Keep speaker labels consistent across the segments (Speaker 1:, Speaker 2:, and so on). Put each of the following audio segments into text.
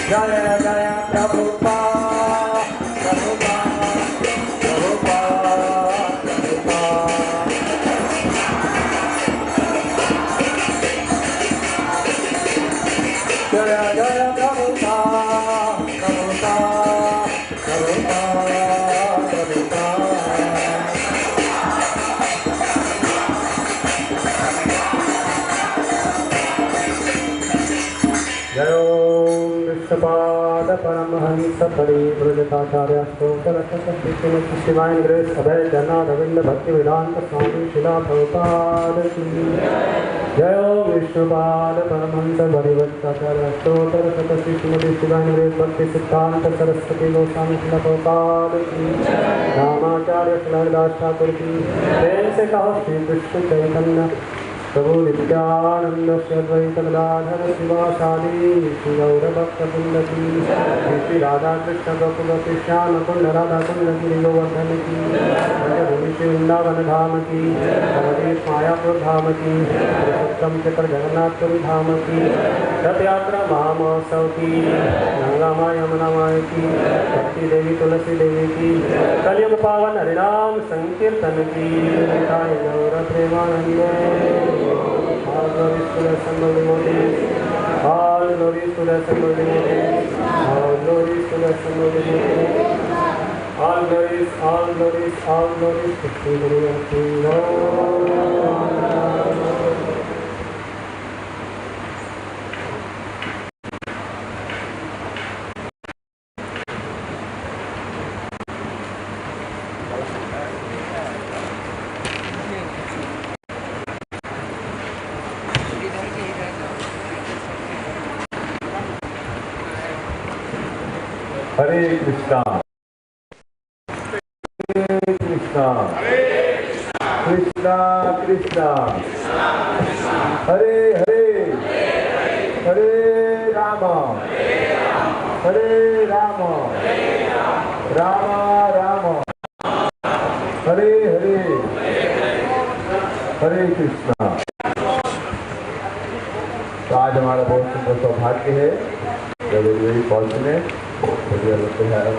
Speaker 1: Jaya Jaya Prabhupada, Prabhupada, Prabhupada, Prabhupada. Jaya Jaya Prabhupada, Prabhupada, Prabhupada, Prabhupada. Jaya Vishnapada Paramahansa Parivrajatacharya Stokarasakti Srimati Divine Grace Abhay Janadavinda Bhakti Vedanta Swami Srila Prabhupada Ki Jaya Vishnapada Paramahansa Parivrajatacharya Stokarasakti Srimati Divine Grace Bhakti Siddhanta Saraswati Goswami Srila Prabhupada Ki Ramacharya Srila Thakur Ki Prem se kaho Shri Krishna Chaitanya Prabhu Nityananda Shadvaita Gadadhara Sivasadi Shri Gaura Bhakta Kundaki Shri Radha Krishna Gopala Krishna Kunda Radha Kundaki Govardhana Ki Bhumi Shri Vrindavan Dham Ki Navadesh Mayapur Dham Ki Purushottam Chakra Jagannath Puri Dham Ki Rath Yatra Mahamahotsava Ki Ganga Maya Yamuna Maya Ki Bhakti Devi Tulasi Devi Ki Kalyug Pavan Harinam Sankirtan Ki Nitai Gaura Premanande. All glories to the assembled devotees. All glories to the assembled devotees. All glories to the assembled devotees. All glories, all glories, all glories to Sri Guru and Sri Hare Krishna, Hare Krishna, Krishna Krishna, Hare Hare, Hare Rama, Hare Rama, Rama Rama, Hare Hare, Hare Krishna. तो आज हमारा बहुत सुंदर सौभाग्य है, very fortunate that we are able to have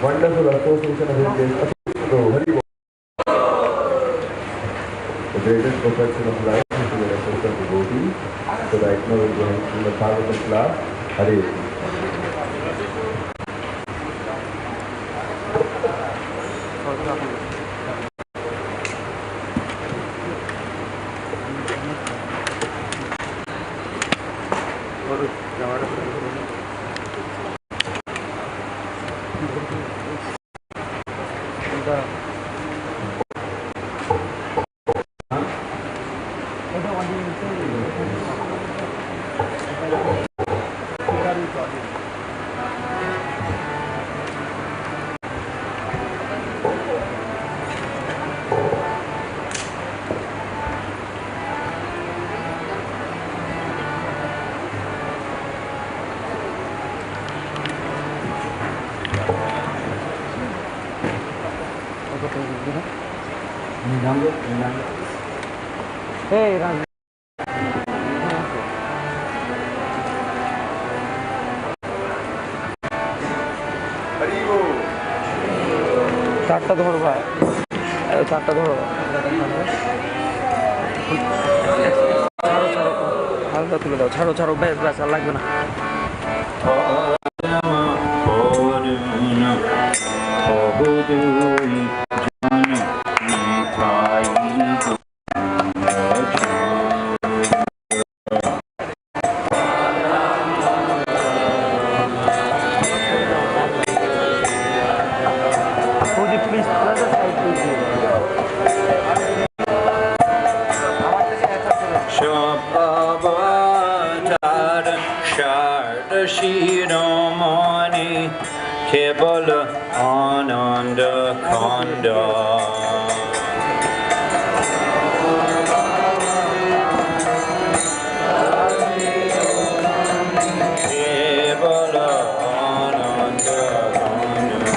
Speaker 1: wonderful association of Indians. So, Hari Bol. The greatest perfection of life is the association of devotee. So right now we are going to the Bhagavatam class. Hare Hey, Ram. চারটা ধরো ভাই, চারটা ধরো, ছাড়ো ছাড়ো, হালকা তুলে দাও, ছাড়ো ছাড়ো, ব্যাস ব্যাস আর লাগবে না।
Speaker 2: Kebala Ananda Kanda Kebala Ananda Kanda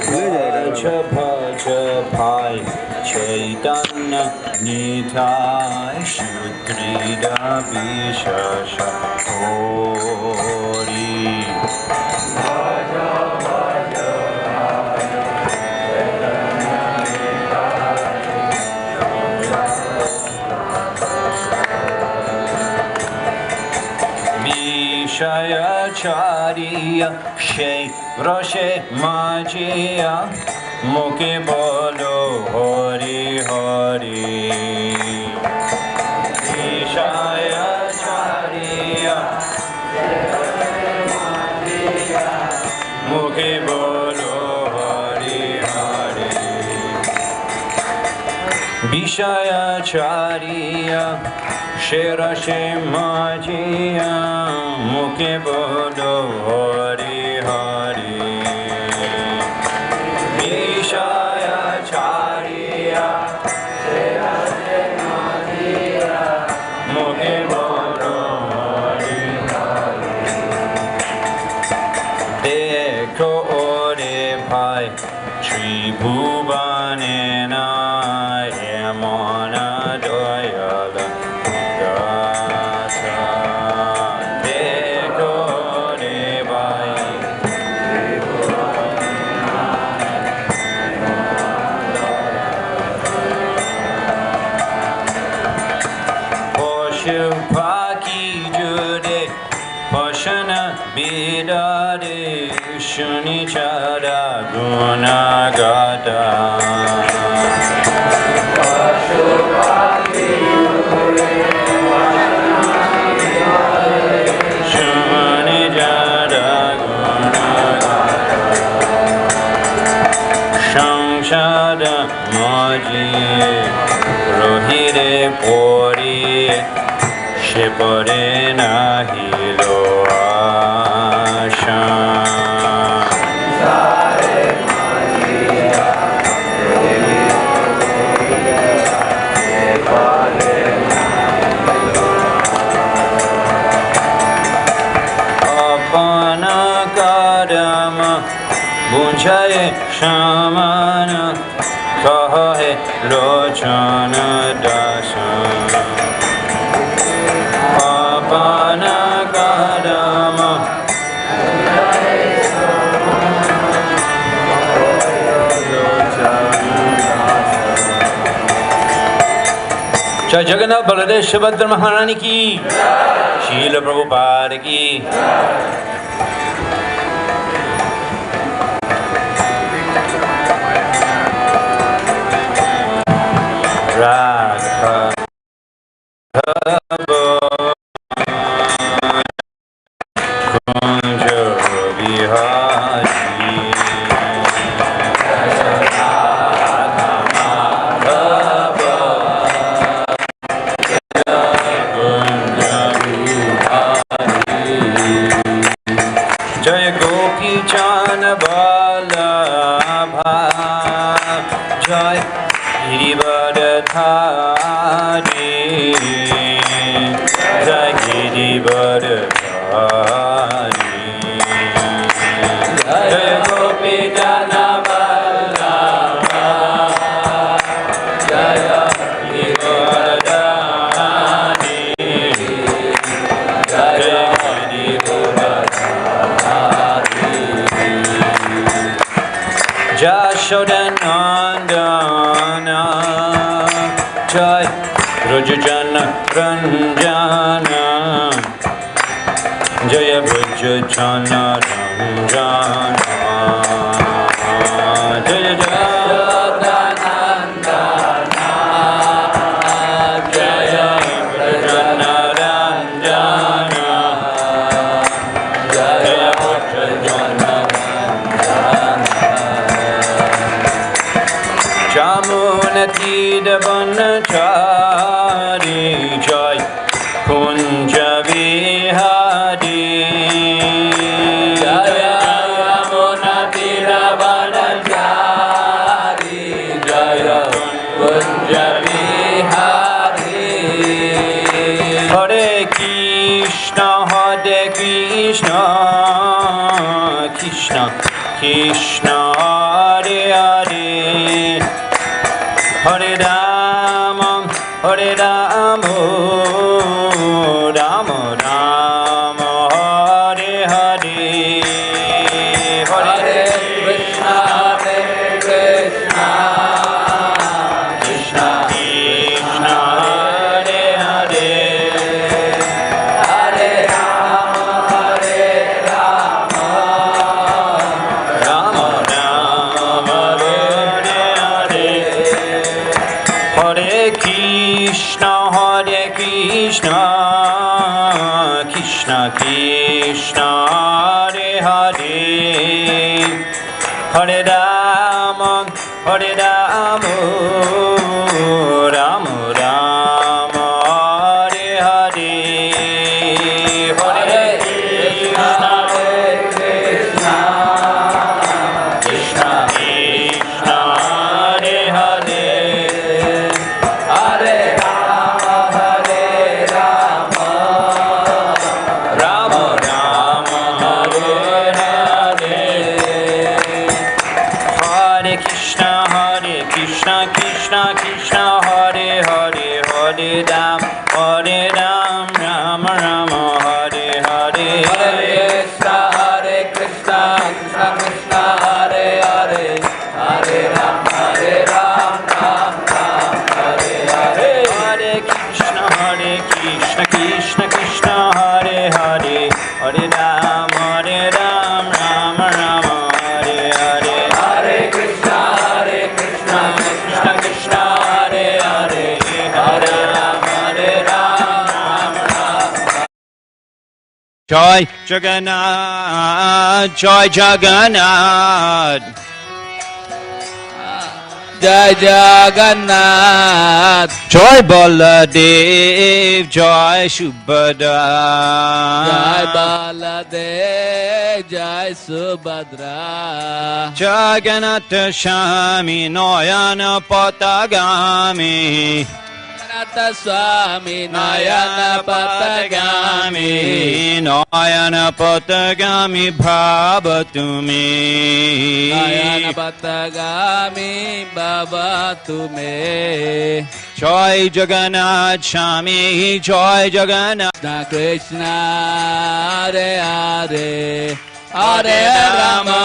Speaker 2: Bhaja Bhaja Bhai Chaitanya Nitai Shukrida Vishasha Vishayacharya Shai Roshe Majiya Mukhe Bolo Hari Hari Vishayacharya Mukhe Bolo Hari Hari Vishayacharya Shera Shemajiya Mukhe Bolo Hari Hari Vishayacharya Shera Shemajiya Mukhe Bolo Hari Hari Dekho ore bhai Tribhuvanena Yamana Doyala Bidare Shunichara Gunagata Shunichara Gunagata Shamshada Maji Rohire Pori Shepare Nahilo Bunchaye Shamana Kahe Lochana Dasana Apana Kadama Jai Jagannath Baladev Subhadra Maharani ki Srila Prabhupada ki Radha Kunja Vihari Jaya Gopi Chana Vallabha Jaya Girivardhari Jaya Girivardhari Jaya Gopi Chana Vallabha Jaya Girivardhari Jaya Jashodanandana Jai Brajajana Ranjana Jaya Brajajana Ranjana Jaya Jashodanandana Jaya Brajajana Ranjana Jaya Brajajana Jamunatida Vanachari Jai Kunja Vihari Jaya Jamunatida Vanachari Jaya Kunja Vihari Hare Krishna Hare Krishna Krishna Krishna Hare Hare Hare Rama, Hare Rama, Rama Rama, Krishna, Hare Krishna, Krishna Krishna, Hare Hare, Hare Rama, Hare Rama, Rama Rama, Hare Hare, Hare Krishna, Hare Krishna, Krishna Krishna, Hare Hare, Hare Rama, Hare Rama, Rama Rama, Hare Hare, Hare Krishna, Krishna Krishna, Hare Hare, Hare Ram, Rama Rama, Hare Hare, Hare Krishna, Krishna Krishna, Hare Hare, Hare Ram, Ram Hare Hare, Hare Krishna, Krishna Krishna, Hare Hare, Hare Ram, Rama Rama, Hare Hare, Hare Krishna, Krishna Krishna, Hare Hare, Hare Ram, Rama. Jai Jagannath, Jai Jagannath,
Speaker 3: Jai Jagannath,
Speaker 2: Jai Baladev, Jai Subhadra,
Speaker 3: Jai Baladev, Jai Subhadra,
Speaker 2: Jagannath Shami Nayana Patagami,
Speaker 3: Jagannath Swami Nayana Patagami,
Speaker 2: Nayana Patagami Bhavatumi,
Speaker 3: Nayana Patagami Baba Tume,
Speaker 2: Jai Jagannath Shami, Jai Jagannath,
Speaker 3: Krishna Krishna, Hare Hare, Hare Rama,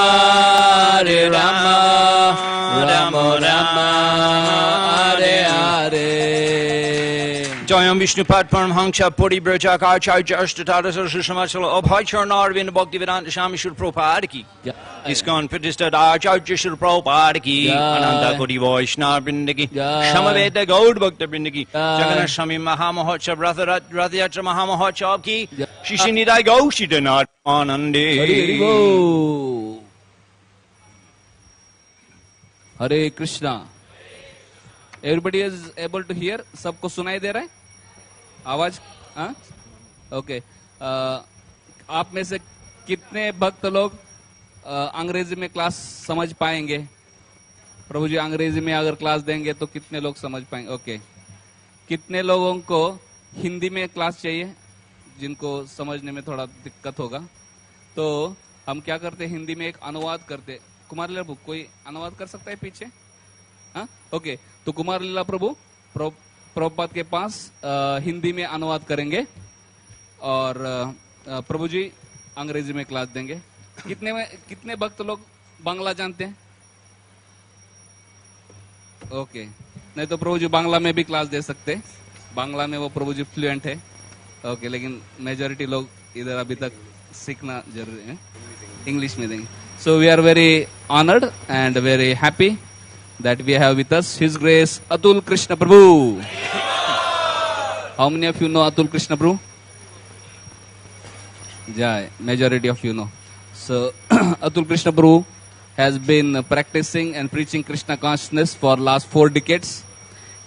Speaker 3: Hare Rama, Rama Rama, Hare Hare.
Speaker 2: Jayam Vishnupad Paramhansa Puri Brajaka Acharya Ashtatara Sarashamasala Abhachar Narvind Bhaktivedanta Swami Srila Prabhupada ki, ISKCON Pratishthad Acharya Srila Prabhupada ki, Ananta Koti Vaishnava Vrinda ki, Samaveda Gaud Bhakta Vrinda ki, Jagannath Swami Mahamahotsav Rath Yatra Mahamahotsav ki, Shishinidai Gaushidanath Anande.
Speaker 3: Hari Bo. Hare Krishna. Everybody is able to hear? सबको सुनाई दे रहा है आवाज? हाँ? Okay. आप में से कितने भक्त लोग अंग्रेजी में क्लास समझ पाएंगे? प्रभु जी अंग्रेजी में अगर क्लास देंगे तो कितने लोग समझ पाएंगे? ओके. कितने लोगों को हिंदी में क्लास चाहिए जिनको समझने में थोड़ा दिक्कत होगा? तो हम क्या करते, हिंदी में एक अनुवाद करते. कुमार लीला प्रभु कोई अनुवाद कर सकता है पीछे? हाँ? ओके. तो कुमार लीला प्रभु प्रभुपाद के पास हिंदी में अनुवाद करेंगे और प्रभु जी अंग्रेजी में क्लास देंगे. कितने भक्त लोग बांग्ला जानते हैं? ओके. नहीं तो प्रभु जी बांग्ला में भी क्लास दे सकते. बांग्ला में वो प्रभु जी फ्लुएंट है. ओके. लेकिन मेजॉरिटी लोग इधर अभी तक सीखना जरूरी है. इंग्लिश में देंगे. So we are very honored and very happy that we have with us His Grace Atul Krishna Prabhu. How many of you know Atul Krishna Prabhu? Jai. Majority of you know. So Atul Krishna Prabhu has been practicing and preaching Krishna consciousness for last 4 decades.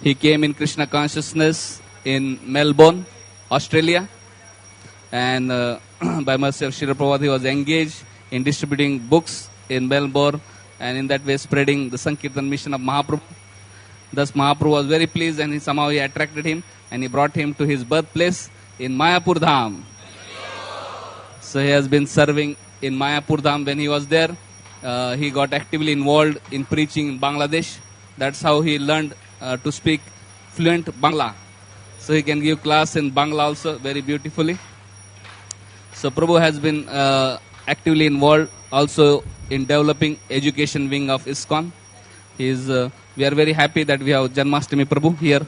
Speaker 3: He came in Krishna consciousness in Melbourne, Australia, and by mercy of Srila Prabhupada he was engaged in distributing books in Melbourne and in that way spreading the Sankirtan mission of Mahaprabhu. Thus Mahaprabhu was very pleased and somehow he attracted him and he brought him to his birthplace in Mayapur Dham. So he has been serving in Mayapur Dham. When he was there, he got actively involved in preaching in Bangladesh. That's how he learned to speak fluent Bangla. So he can give class in Bangla also very beautifully. So Prabhu has been actively involved also in developing education wing of ISKCON. We are very happy that we have Janmashtami Prabhu here.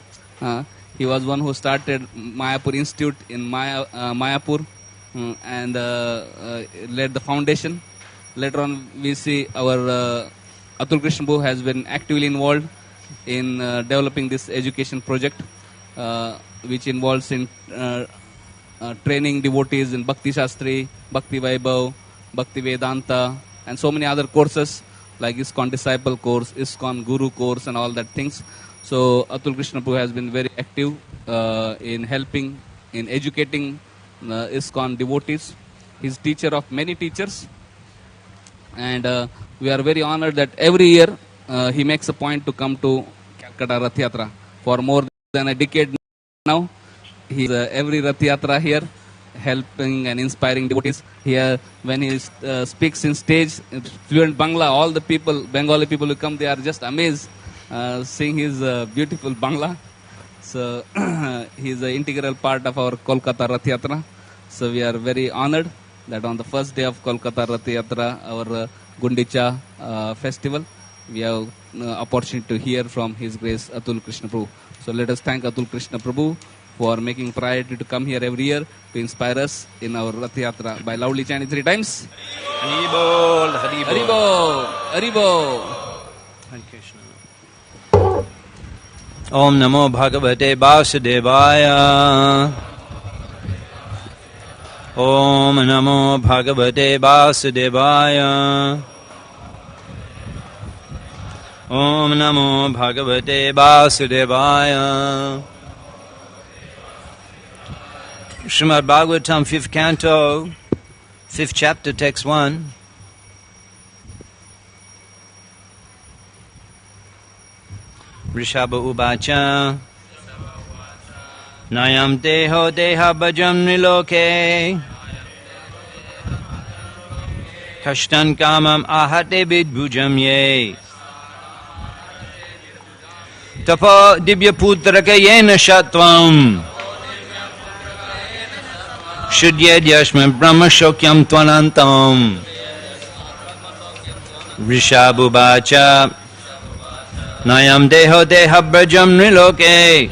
Speaker 3: He was one who started Mayapur Institute in Mayapur and led the foundation. Later on we see our Atul Krishna Prabhu has been actively involved in developing this education project. which involves in training devotees in Bhakti Shastri, Bhakti Vaibhav, Bhakti Vedanta, and so many other courses like ISKCON Disciple course, ISKCON Guru course, and all that things. So Atul Krishna Prabhu has been very active in helping, in educating ISKCON devotees. He's teacher of many teachers, and we are very honored that every year he makes a point to come to Kolkata Rath Yatra. For more than a decade now, he's every Rath Yatra here, helping and inspiring devotees. Here, when he speaks in stage, fluent Bangla, all the people, Bengali people who come, they are just amazed seeing his beautiful Bangla. So he is an integral part of our Kolkata Rath Yatra. So we are very honored that on the first day of Kolkata Rath Yatra, our Gundica festival, we have opportunity to hear from His Grace Atul Krishna Prabhu. So let us thank Atul Krishna Prabhu for making priority to come here every year to inspire us in our Rath Yatra by loudly chanting 3 times.
Speaker 2: Haribol, Haribol.
Speaker 3: Haribol, Haribol.
Speaker 2: Hare Krishna. Om Namo Bhagavate Vasudevaya. Om Namo Bhagavate Vasudevaya. Om Namo Bhagavate Vasudevaya. Srimad Bhagavatam, 5th canto, 5th chapter, text 1. Rishabha Ubacha Nayam Deho Deha Bhajam Niloke Kashtan Kamam Ahate Vidbhujam Ye Tapo Dibya Putraka Yena Shatvam Shudyad Yashman Brahma Shokyam Twanantam Rishabha Ubacha Nayam Deho Deha Brajam Niloke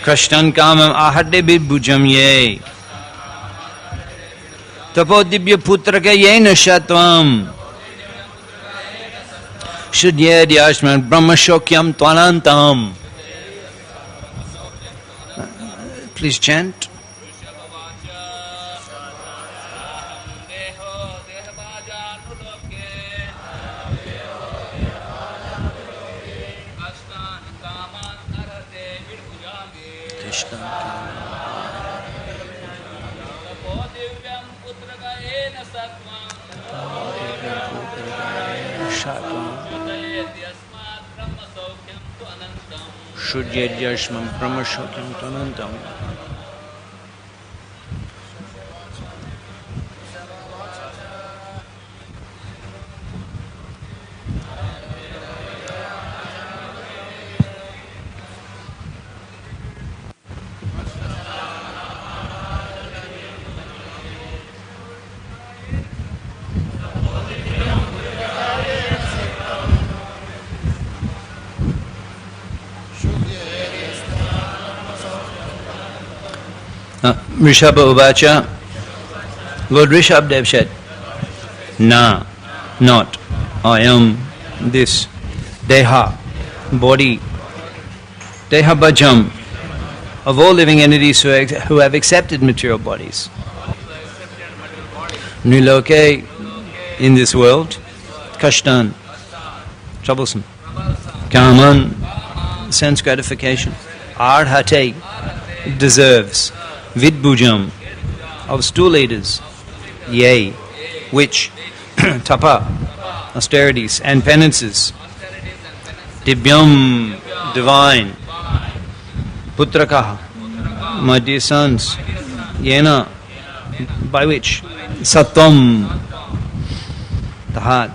Speaker 2: Krishnan Kamam Ahade Vidbhujam Ye Tapo Dibya Putraka Yena Shatvam Shudyad Yashman Brahma Shokyam Twanantam. Please chant. Shudyadhyashmam Brahmashokyam Tanantam. Rishabha Uvacha, Lord Rishabdev said, Na, not, I am this Deha, body, Deha Bhajam, of all living entities who have accepted material bodies. Niloke, in this world, Kashtan, troublesome, Kaman, sense gratification, Ardhate, deserves, Vidbhujam, of stool eaters, yea, which, tapa, austerities and penances, Divyam, divine, Putrakaha, my dear sons, Yena, by which, Sattvam, the heart,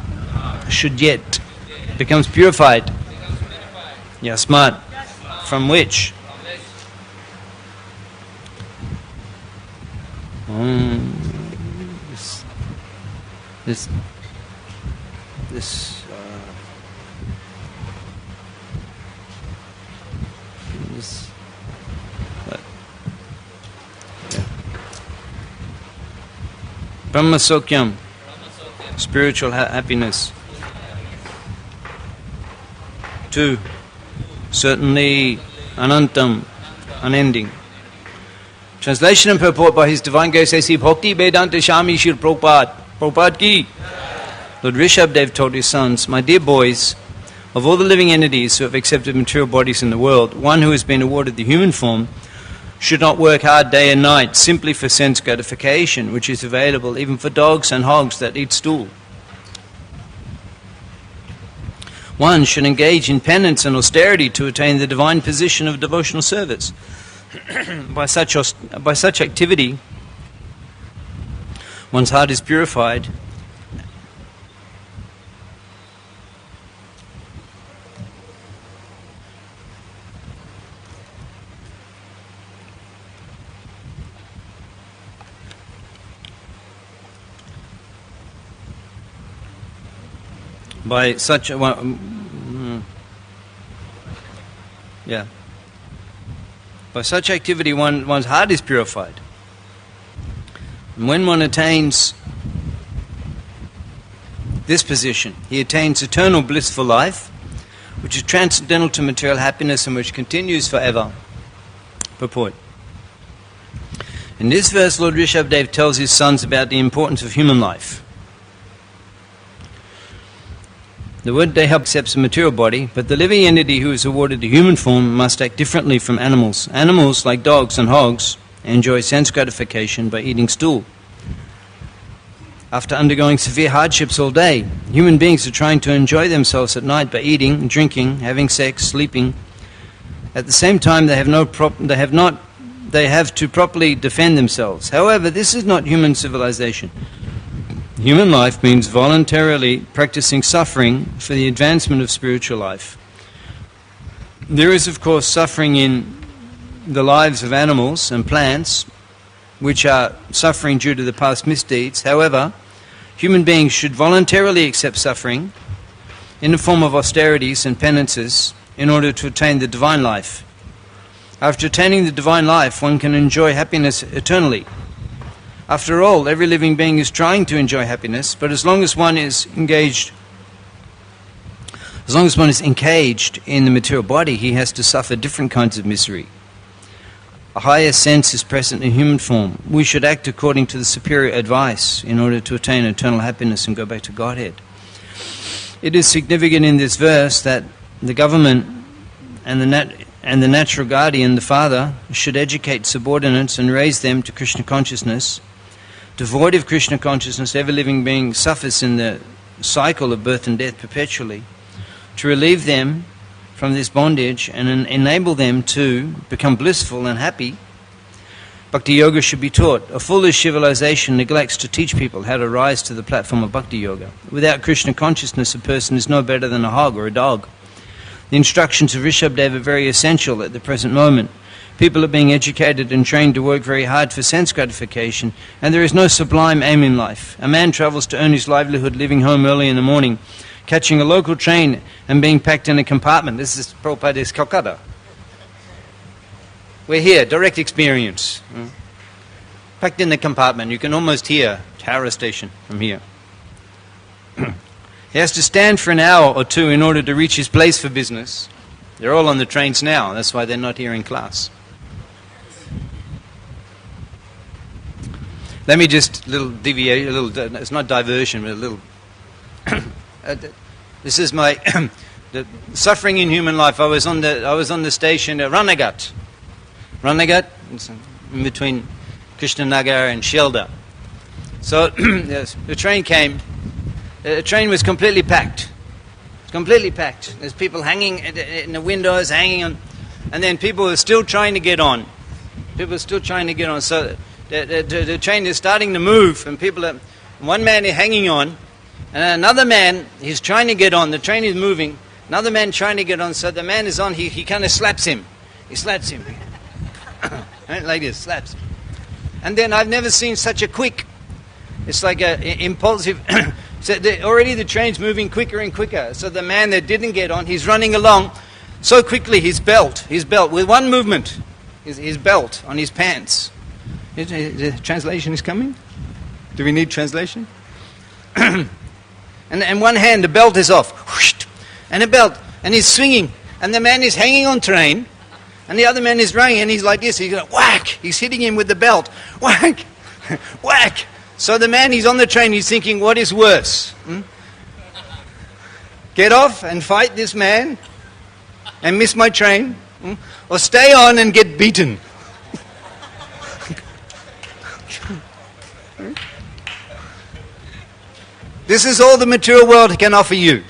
Speaker 2: Shudyet, becomes purified, Yasmat, from which, this Brahma Sokyam, spiritual happiness. 2. certainly anantam, unending. Translation and purport by His Divine Grace A.C. Bhakti Vedanta Swami Srila Prabhupada. Prabhupada ki. Lord Rishabhdev told his sons, "My dear boys, of all the living entities who have accepted material bodies in the world, one who has been awarded the human form should not work hard day and night simply for sense gratification, which is available even for dogs and hogs that eat stool. One should engage in penance and austerity to attain the divine position of devotional service. By such activity, one's heart is purified. By such activity, one's heart is purified. And when one attains this position, he attains eternal blissful life, which is transcendental to material happiness and which continues forever." Purport. In this verse, Lord Rishabhdev tells his sons about the importance of human life. The word Deha accepts a material body, but the living entity who is awarded the human form must act differently from animals. Animals, like dogs and hogs, enjoy sense gratification by eating stool. After undergoing severe hardships all day, human beings are trying to enjoy themselves at night by eating, drinking, having sex, sleeping. At the same time, they have to properly defend themselves. However, this is not human civilization. Human life means voluntarily practicing suffering for the advancement of spiritual life. There is, of course, suffering in the lives of animals and plants, which are suffering due to the past misdeeds. However, human beings should voluntarily accept suffering in the form of austerities and penances in order to attain the divine life. After attaining the divine life, one can enjoy happiness eternally. After all, every living being is trying to enjoy happiness, but as long as one is encaged in the material body, he has to suffer different kinds of misery. A higher sense is present in human form. We should act according to the superior advice in order to attain eternal happiness and go back to Godhead. It is significant in this verse that the government and the natural guardian, the father, should educate subordinates and raise them to Krishna consciousness. Devoid of Krishna consciousness, every living being suffers in the cycle of birth and death perpetually. To relieve them from this bondage and enable them to become blissful and happy, Bhakti Yoga should be taught. A foolish civilization neglects to teach people how to rise to the platform of Bhakti Yoga. Without Krishna consciousness, a person is no better than a hog or a dog. The instructions of Rishabhdev are very essential at the present moment. People are being educated and trained to work very hard for sense gratification, and there is no sublime aim in life. A man travels to earn his livelihood, leaving home early in the morning, catching a local train and being packed in a compartment. This is Prabhupada's Kolkata. We're here, direct experience. Packed in the compartment. You can almost hear Tara Station from here. He has to stand for an hour or two in order to reach his place for business. They're all on the trains now. That's why they're not here in class. Let me just deviate a little. It's not diversion, but a little. This is my the suffering in human life. I was on the station at Ranagat, in between Krishnanagar and Shelda. So the train came. The train was completely packed. Completely packed. There's people hanging in the windows, hanging on, and then people are still trying to get on. So the train is starting to move, and one man is hanging on, and another man, he's trying to get on. The train is moving. Another man trying to get on. So the man is on. He kind of slaps him. He slaps him. Like this, slaps. And then I've never seen such a quick. It's like a impulsive. So already the train's moving quicker and quicker. So the man that didn't get on, he's running along so quickly. His belt, with one movement, his belt on his pants. The translation is coming? Do we need translation? And one hand, the belt is off. And the belt, and he's swinging. And the man is hanging on train, and the other man is running, and he's like this. He's going, whack! He's hitting him with the belt. Whack! Whack! So the man, he's on the train, he's thinking, what is worse? Get off and fight this man and miss my train? Or stay on and get beaten? This is all the material world can offer you.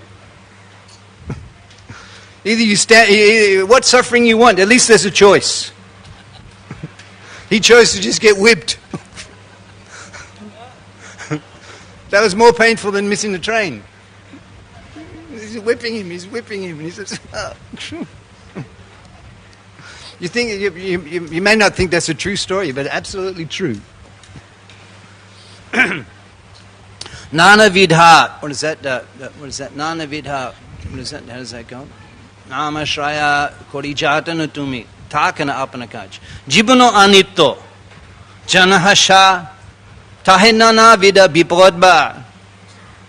Speaker 2: Either you stand, what suffering you want, at least there's a choice. He chose to just get whipped. That was more painful than missing the train. He's whipping him, and he says, oh. You think you may not think that's a true story, but absolutely true. Nana vidha. What is that? What is that? Nana vidha. What is that? How does that go? Nama shraya korijatana tumi takana apanakaj. Jibano anitto janahasha tahenana vida bipodba.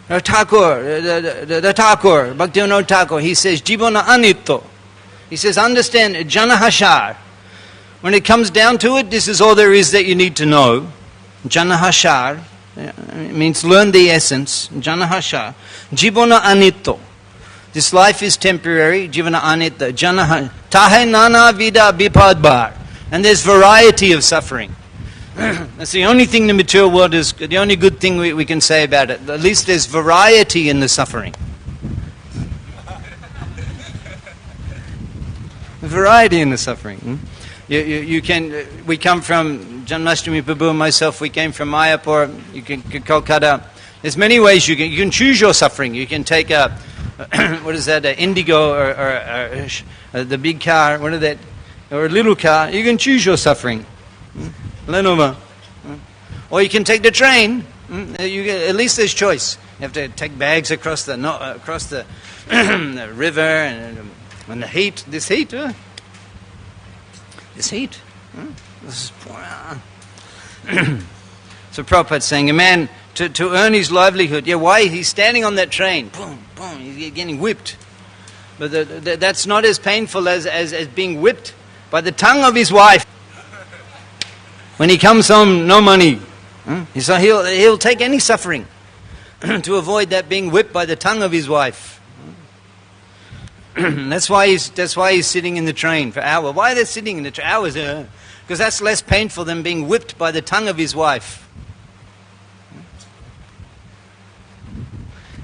Speaker 2: The Thakur, Bhaktivinoda Thakur, he says, Jibana anitto. He says, understand, janahashar. When it comes down to it, this is all there is that you need to know. Janahashar, it means learn the essence. Janahashar. Jibana anitto. This life is temporary. Jivana anitta. Janaha. Tahe nana vida bipadbar. And there's variety of suffering. That's the only thing the material world is, the only good thing we can say about it. At least there's variety in the suffering. Variety in the suffering. You can. We come from Janmashtami Prabhu and myself. We came from Mayapur. You can Kolkata. There's many ways you can choose your suffering. You can take a what is that? An Indigo or the big car. What is that? Or a little car. You can choose your suffering. Lenovo. Or you can take the train. At least there's choice. You have to take bags across the the river and the heat. This heat. This heat. This is so Prabhupada's saying a man to earn his livelihood. Yeah, why he's standing on that train? Boom, boom. He's getting whipped. But that's not as painful as being whipped by the tongue of his wife. When he comes home, no money. So he'll take any suffering to avoid that being whipped by the tongue of his wife. That's why he's sitting in the train for hours. Why are they sitting in the train? Hours? Because that's less painful than being whipped by the tongue of his wife.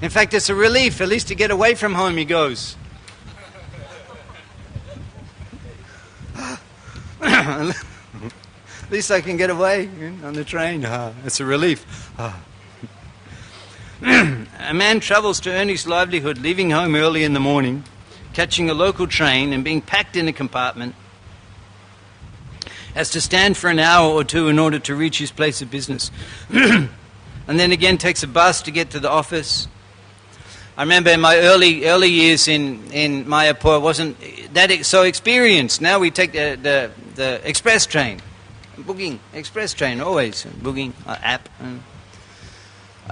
Speaker 2: In fact, it's a relief. At least to get away from home, he goes. At least I can get away on the train. It's a relief. A man travels to earn his livelihood, leaving home early in the morning, catching a local train and being packed in a compartment, has to stand for an hour or two in order to reach his place of business. And then again takes a bus to get to the office. I remember in my early years in Mayapur, wasn't that so experienced. Now we take the express train. Booking, express train, always booking app.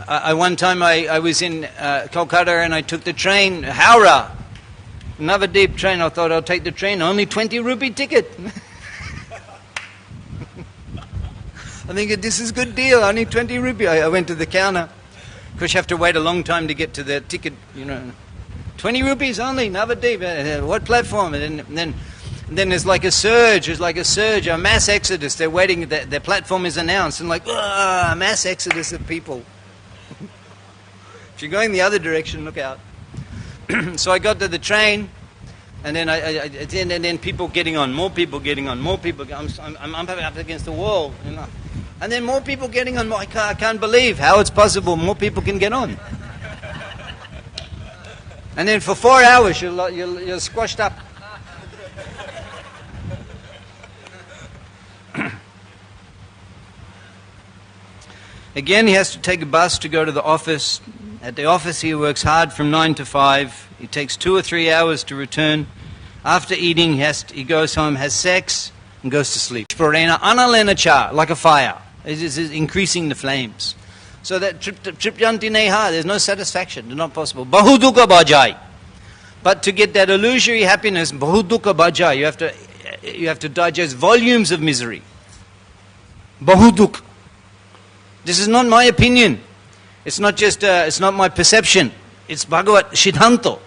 Speaker 2: One time I was in Kolkata and I took the train, Howrah, Navadip train. I thought I'll take the train, only 20 rupee ticket. I think this is a good deal, only 20 rupee. I went to the counter, because you have to wait a long time to get to the ticket, 20 rupees only, Navadip, what platform? And then there's like a surge, a mass exodus. They're waiting, their platform is announced, and a mass exodus of people. If you're going the other direction, look out. So I got to the train, and then and then people getting on, more people getting on, more people. I'm up against the wall, and then more people getting on. I can't believe how it's possible more people can get on. And then for 4 hours you're squashed up. Again, he has to take a bus to go to the office. At the office, he works hard from 9 to 5. He takes 2 or 3 hours to return. After eating, he goes home, has sex, and goes to sleep. Like a fire. It is increasing the flames. So that tripyanti neha, there's no satisfaction. It's not possible. Bahuduka bajai. But to get that illusory happiness, bahudukha bhaja, you have to digest volumes of misery. Bahuduk. This is not my opinion. It's not just, it's not my perception. It's Bhagavat Siddhanto.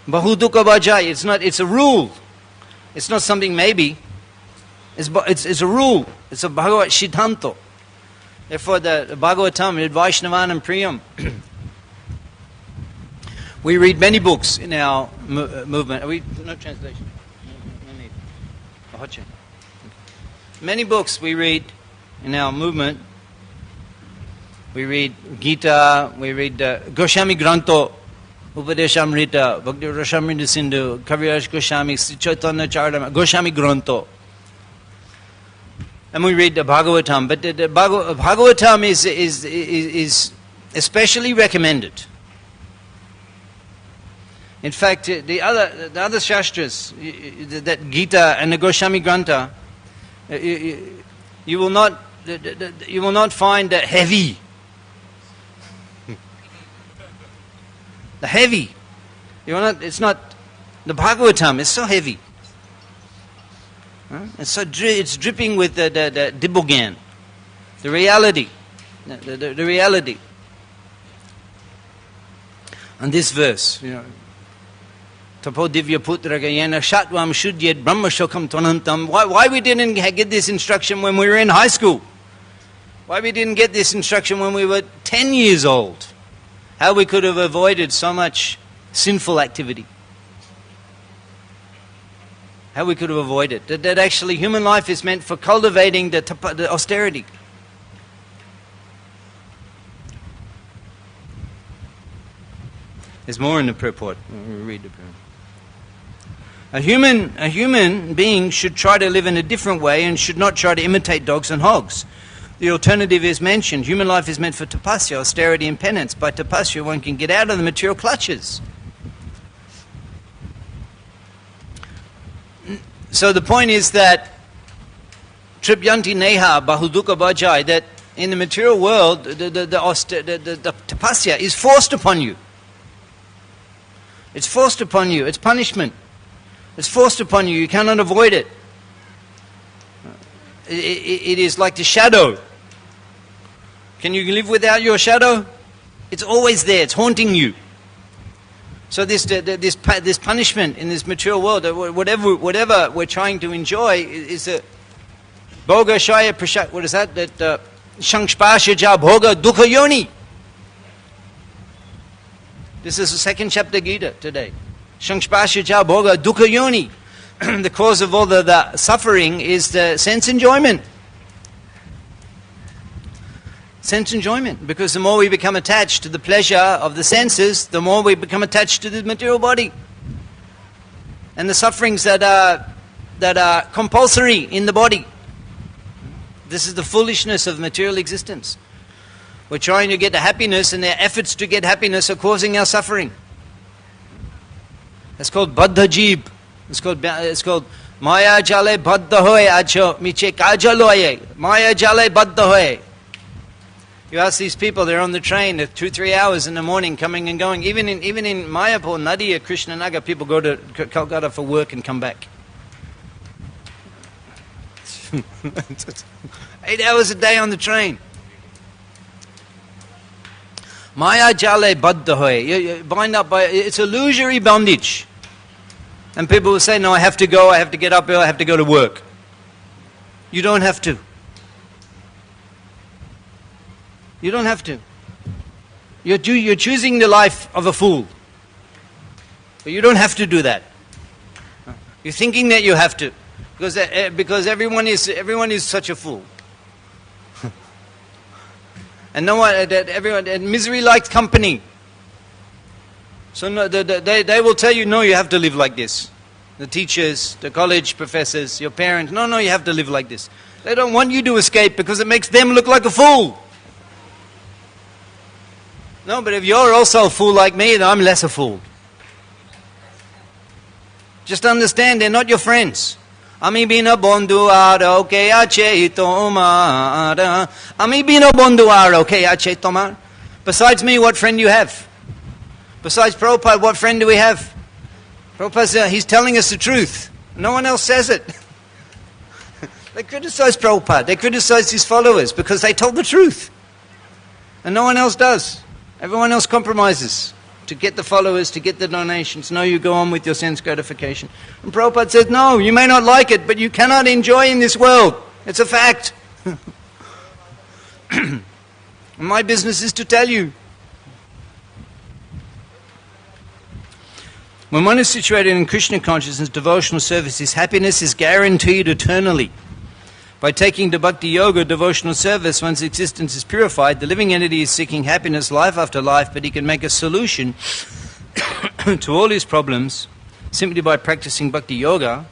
Speaker 2: Bahudukha bhaja, it's a rule. It's not something maybe. It's a rule. It's a Bhagavat Siddhanto. Therefore the Bhagavatam, Vaishnavanam Priyam. We read many books in our movement. Are we, no translation? No need. Oh, many books we read in our movement. We read Gita, we read Goswami Granto, Upadeshamrita, Bhakti Rasamrita Sindhu, Kaviraj Goswami, Chaitanya Charitama, Goswami Granto. And we read the Bhagavatam. But the Bhagavatam is especially recommended. In fact, the other Shastras, that Gita and the Goswami Grantha, you will not find the heavy. The heavy. It's not, the Bhagavatam is so heavy. It's dripping with the Dibbogan, the reality. The reality. And this verse, Tapo Divya Putra Gayana Shatvam Shudyat Brahma Shokam Tonantam. Why we didn't get this instruction when we were in high school? Why we didn't get this instruction when we were 10 years old? How we could have avoided so much sinful activity. How we could have avoided. That actually human life is meant for cultivating the austerity. There's more in the purport. We'll read the purport. A human being should try to live in a different way and should not try to imitate dogs and hogs. The alternative is mentioned. Human life is meant for tapasya, austerity and penance. By tapasya one can get out of the material clutches. So the point is that tripyanti neha bahudukha bhajai, that in the material world the tapasya is forced upon you. It's forced upon you. It's punishment. It's forced upon you. You cannot avoid it. It is like the shadow. Can you live without your shadow? It's always there. It's haunting you. So this punishment in this material world, whatever we're trying to enjoy, is a bhoga shaya prasad. What is that? That shangspashaja bhoga dukha yoni. This is the second chapter Gita today. Shangspashaja bhoga dukha yoni. The cause of all the suffering is the sense enjoyment. Sense enjoyment. Because the more we become attached to the pleasure of the senses, the more we become attached to the material body. And the sufferings that are compulsory in the body. This is the foolishness of material existence. We're trying to get the happiness, and their efforts to get happiness are causing our suffering. It's called baddha jeeb. It's called maya jale baddha hoye acho miche kajaloye. Maya jale baddha hoye. You ask these people, they're on the train at 2-3 hours in the morning, coming and going. Even in Mayapur, Nadia, Krishnanagar, people go to Kolkata for work and come back. 8 hours a day on the train. Maya jale baddha hoye. You bind up by, it's illusory bondage. And people will say, no, I have to go, I have to get up, I have to go to work. You don't have to. You don't have to. You're choosing the life of a fool. But you don't have to do that. You're thinking that you have to. Because everyone is such a fool. And no one, and misery likes company. So no, they will tell you, no, you have to live like this. The teachers, the college professors, your parents, no, you have to live like this. They don't want you to escape because it makes them look like a fool. No, but if you're also a fool like me, then I'm less a fool. Just understand, they're not your friends. Ami bina bondu aro ke ache tomar. Ami bina bondu aro ke ache tomar. Besides me, what friend you have? Besides Prabhupada, what friend do we have? Prabhupada, he's telling us the truth. No one else says it. They criticize Prabhupada. They criticize his followers because they told the truth. And no one else does. Everyone else compromises to get the followers, to get the donations. No, you go on with your sense gratification. And Prabhupada says, no, you may not like it, but you cannot enjoy in this world. It's a fact. My business is to tell you. When one is situated in Krishna consciousness, devotional service, his happiness is guaranteed eternally. By taking to bhakti yoga, devotional service, one's existence is purified. The living entity is seeking happiness life after life, but he can make a solution to all his problems simply by practicing bhakti yoga.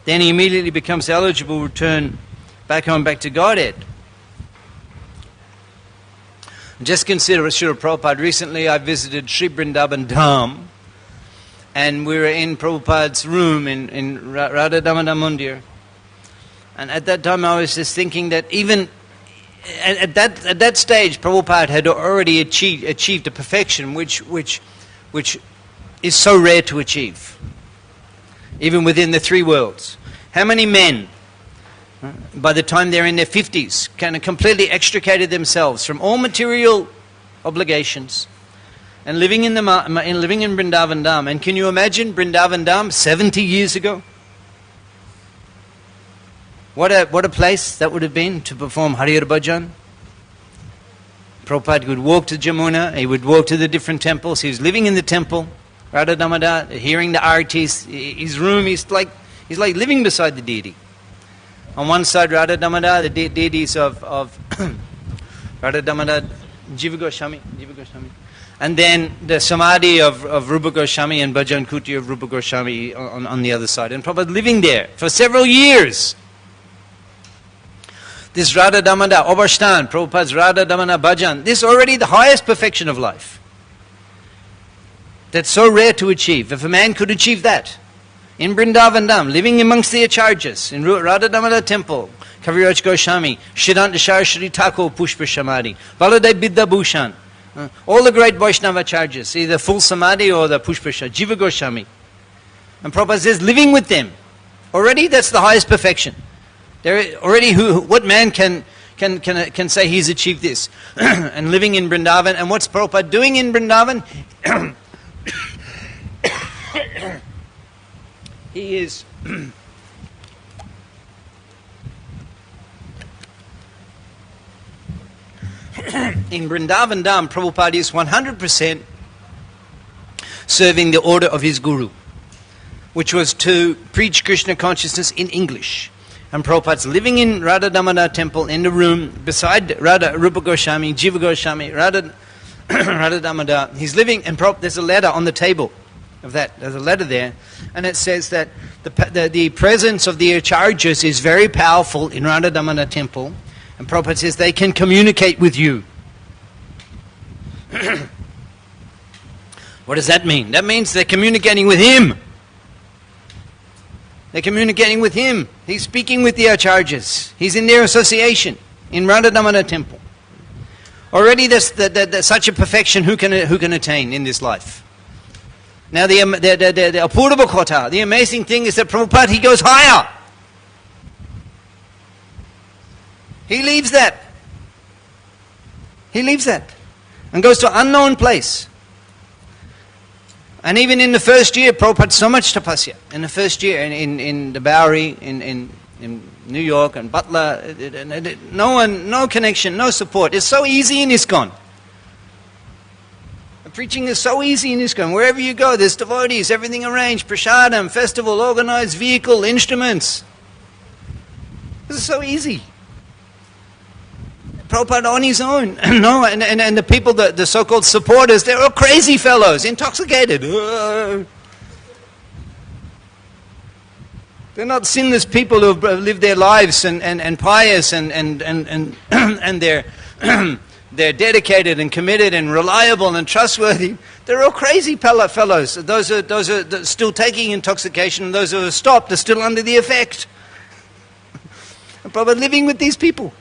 Speaker 2: Then he immediately becomes eligible to return back home, back to Godhead. Just consider Srila Prabhupada. Recently I visited Sri Vrindavan Dham, and we were in Prabhupada's room in Radha Damodar Mandir. And at that time I was just thinking that even at that stage Prabhupada had already achieved a perfection which is so rare to achieve, even within the three worlds. How many men, by the time they're in their 50s, can have completely extricated themselves from all material obligations and living in Vrindavan Dham? And can you imagine Vrindavan Dham 70 years ago? What a place that would have been to perform Harihar Bhajan. Prabhupada would walk to Jamuna, he would walk to the different temples. He was living in the temple, Radha Damodar, hearing the artis. His room, he's like living beside the deity. On one side, Radha Damodar, the deities of Radha Damodar, Jiva Goswami. And then the Samadhi of Rupa Goswami and Bhajan Kuti of Rupa Goswami on the other side. And Prabhupada living there for several years. This Radha Damodar, Obashtan, Prabhupada's Radha Damodar Bhajan, this is already the highest perfection of life. That's so rare to achieve. If a man could achieve that, in Vrindavan Dham, living amongst the Acharyas, in Radha Damodar temple, Kaviraj Goswami, Siddhanta Saraswati Thakur Pushpa Samadhi, Baladev Vidya Bhushan, all the great Vaishnava Acharyas, either full Samadhi or the Pushpa Samadhi, Jiva Goswami. And Prabhupada says, living with them, already that's the highest perfection. There already, what man can say he's achieved this? And living in Vrindavan, and what's Prabhupada doing in Vrindavan? He is in Vrindavan Dham, Prabhupada is 100% serving the order of his guru, which was to preach Krishna consciousness in English. And Prabhupada's living in Radha Damodar temple in the room beside Rupa Goswami, Jiva Goswami, Radha Damodar. He's living, and there's a letter on the table of that. There's a letter there, and it says that the presence of the Acharyas is very powerful in Radha Damodar temple. And Prabhupada says they can communicate with you. What does that mean? That means they're communicating with him. They're communicating with him. He's speaking with the Acharyas. He's in their association in Radha Damodar temple. Already there's such a perfection who can attain in this life. Now the Apurva Kotha, the amazing thing is that Prabhupada, he goes higher. He leaves that. He leaves that and goes to an unknown place. And even in the first year, Prabhupada so much tapasya. In the first year, in the Bowery, in New York and Butler, no connection, no support. It's so easy in ISKCON. The preaching is so easy in ISKCON. Wherever you go, there's devotees, everything arranged, prasadam, festival, organized, vehicle, instruments. This is so easy. Prabhupada on his own. No, and the people, the so-called supporters, they're all crazy fellows, intoxicated. They're not sinless people who have lived their lives and pious and they're dedicated and committed and reliable and trustworthy. They're all crazy fellows. Those are still taking intoxication, and those who have stopped are still under the effect. And Prabhupada living with these people.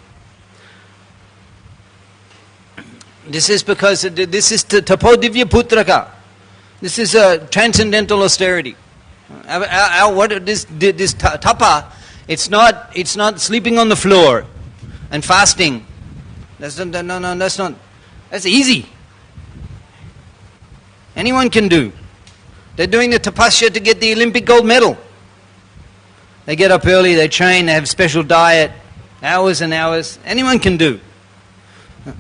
Speaker 2: This is because this is Tapo Divya Putraka. This is a transcendental austerity. This tapa, it's not sleeping on the floor and fasting. That's easy. Anyone can do. They're doing the tapasya to get the Olympic gold medal. They get up early, they train, they have special diet, hours and hours. Anyone can do.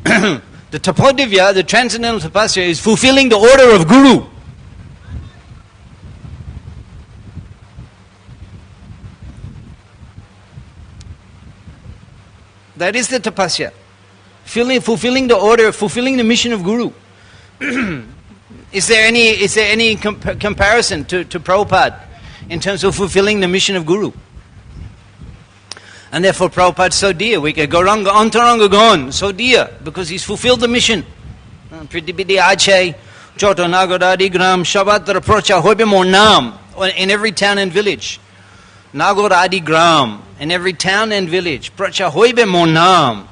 Speaker 2: The tapodivya, the transcendental tapasya, is fulfilling the order of Guru. That is the tapasya. Fulfilling the order, fulfilling the mission of Guru. Is there any comparison to Prabhupada in terms of fulfilling the mission of Guru? And therefore Prabhupada's so dear. We can go Antaranga Gon, so dear, because he's fulfilled the mission. Pritipidi Ache, Choto Nagodadi Gram, Shabatra Procha Hoibe Monam, in every town and village. Nagodadi Gram, in every town and village. Procha Hoibe Monam.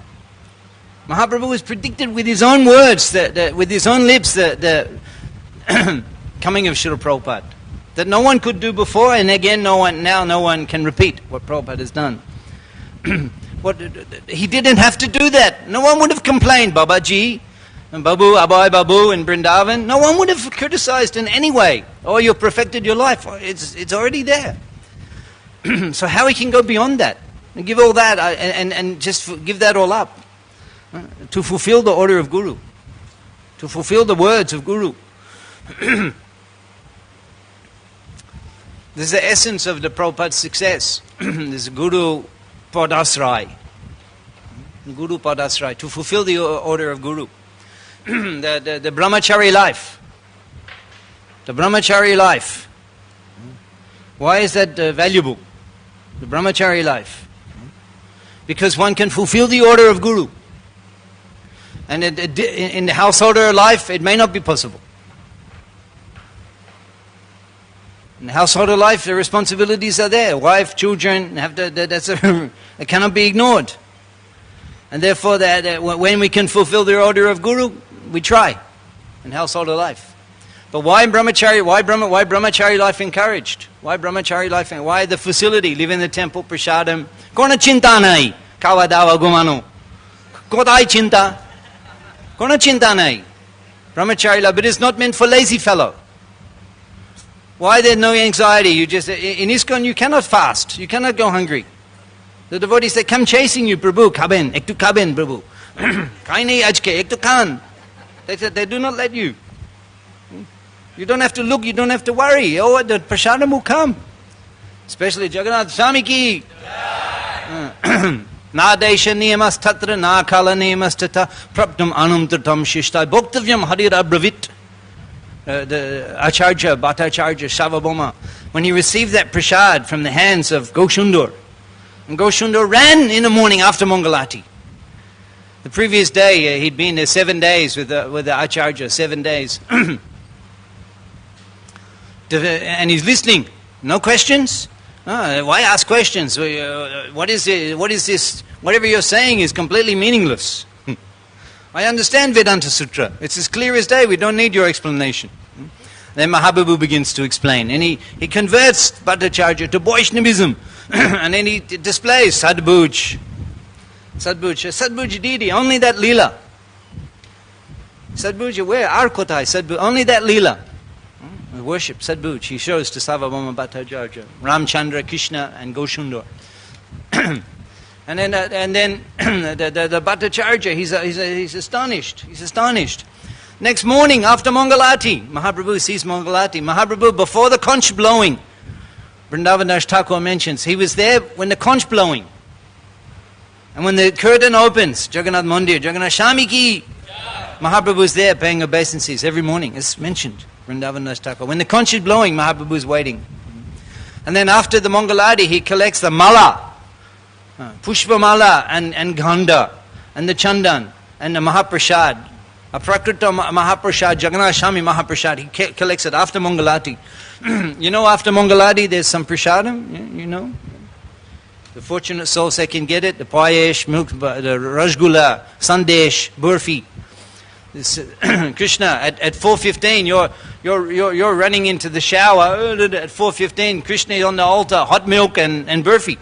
Speaker 2: Mahaprabhu was predicted with his own words, with his own lips, the coming of Srila Prabhupada. That no one could do before, and again no one can repeat what Prabhupada has done. He didn't have to do that. No one would have complained, Babaji, and Babu, Abai Babu in Vrindavan. No one would have criticized in any way. Oh, you perfected your life. It's already there. So how he can go beyond that and give all that and just give that all up to fulfill the order of Guru, to fulfill the words of Guru. This is the essence of the Prabhupada's success. This is Guru Padasrai. Guru Padasrai, to fulfill the order of Guru. The brahmachari life. The brahmachari life. Why is that valuable? The brahmachari life. Because one can fulfill the order of Guru. And in the householder life, it may not be possible. In the householder life, the responsibilities are there. Wife, children, it cannot be ignored. And therefore, when we can fulfill the order of Guru, we try in householder life. But why brahmachari? Why brahmachari life encouraged? Why brahmachari life? Why the facility? Live in the temple, prasadam. Kona chinta nai, kavadawa gumano. Kodai chinta. Kona chinta nai. Brahmachari life, but it's not meant for lazy fellow. Why there's no anxiety? In ISKCON you cannot fast. You cannot go hungry. The devotees, they come chasing you, Prabhu, kaben, ektu kaben, Prabhu. Kaini ajke, ektu kan. They do not let you. You don't have to look, you don't have to worry. Oh, the prasadam will come. Especially Jagannath Swami ki. Na desha niyamas tatra, na kala niyamas tata, praptam anum tatam shishtai, bhoktavyam harira bravit. The Acharya, Bhattacharya, Savabhoma, when he received that prasad from the hands of Goshundur, and Goshundur ran in the morning after Mangalati. The previous day, he'd been there 7 days with the Acharya, 7 days. And he's listening. No questions? Why ask questions? What is this? Whatever you're saying is completely meaningless. I understand Vedanta Sutra. It's as clear as day. We don't need your explanation. Then Mahaprabhu begins to explain. And he converts Bhattacharya to Vaishnavism. And then he displays Sadbhuj. Sadbhuj Didi, only that Leela. Sadbhuj, where? Arkotai, Sadbhuj, only that Leela. We worship Sadbhuj. He shows to Sarvabhauma Bhattacharya, Ramchandra, Krishna, and Goshundur. And then the Bhattacharya, he's astonished. He's astonished. Next morning, after Mangalati, Mahaprabhu sees Mangalati. Mahaprabhu, before the conch blowing, Vrindavan Das Thakur mentions, he was there when the conch blowing. And when the curtain opens, Jagannath Mandir, Jagannath Swami ki, Mahaprabhu is there paying obeisances every morning. It's mentioned, Vrindavan Das Thakur. When the conch is blowing, Mahaprabhu is waiting. And then after the Mangalati, he collects the mala, Pushpa mala and Ganda, and the Chandan, and the Mahaprasad. A Prakrita Mahaprasad, Jagannath Swami Mahaprasad, he collects it after Mangalati. You know, after Mangalati there's some prasadam, you know. The fortunate souls, they can get it, the payesh, milk, the rasgulla, sandesh, burfi. This, Krishna, at 4:15, you're running into the shower. At 4:15, Krishna is on the altar, hot milk and burfi.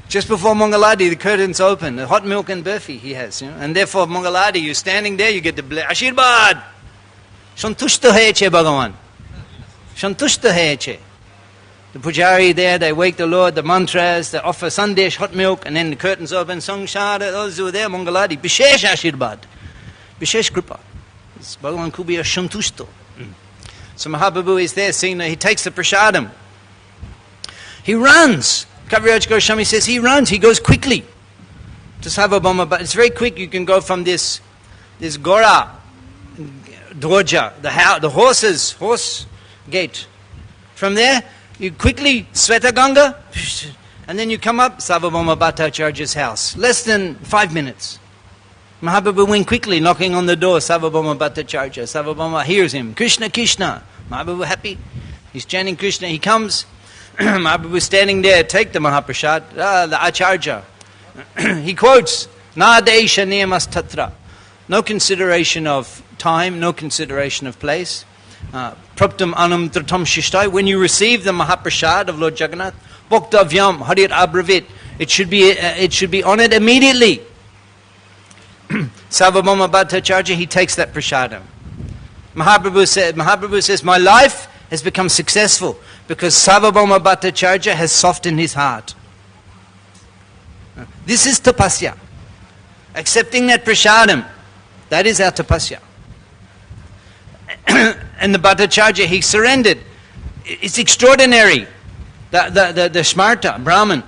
Speaker 2: Just before Mangaladi, the curtains open. The hot milk and burfi he has, and therefore Mangaladi, you're standing there, you get the Ashirvad. Santushta hayeche Bhagavan. Santushta hayeche. The pujari there, they wake the Lord, the mantras, they offer sandesh, hot milk, and then the curtains open, Sangshara, those who are there, Mangaladi, Bishesh Ashirbad, Bishesh Kripa. Bhagavan Kubiya Shantushto. So Mahaprabhu is there seeing that he takes the prasadam. He runs. Kaviraj Goswami says he runs, he goes quickly to Sarvabhauma, but it's very quick. You can go from this Gora, Dhoja, the horse gate. From there, you quickly, Sveta Ganga, and then you come up, Sarvabhauma Bhattacharya's house. Less than 5 minutes. Mahaprabhu went quickly, knocking on the door, Sarvabhauma Bhattacharya. Sarvabhauma hears him, Krishna, Krishna. Mahaprabhu happy. He's chanting Krishna. He comes, Mahaprabhu standing there, take the Mahaprasad, the Acharya. He quotes, Nadesha niyamas tatra. No consideration of time, no consideration of place. Praptam anam tratam shishtai. When you receive the Mahaprasad of Lord Jagannath, Bhaktavyam harir abravit. It should be honored immediately. Sarvabhauma Bhattacharya, he takes that prasadam. Mahaprabhu says, my life has become successful because Sarvabhauma Bhattacharya has softened his heart. This is tapasya. Accepting that prasadam, that is our tapasya. And the Bhattacharya, he surrendered. It's extraordinary. The Smarta, Brahman,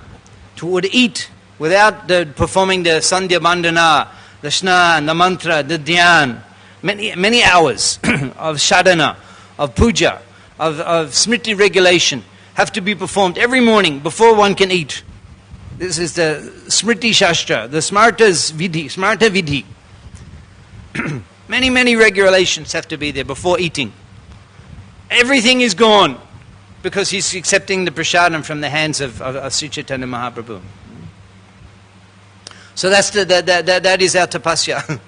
Speaker 2: would eat without performing the Sandhya Bandhana, the Snan, the mantra, the dhyan, many hours of sadhana, of puja, of smriti regulation have to be performed every morning before one can eat. This is the Smriti Shastra, the Smarta's Vidhi, Smarta Vidhi. Many regulations have to be there before eating. Everything is gone because he's accepting the prasadam from the hands of Sri Chaitanya Mahaprabhu. So that is our tapasya.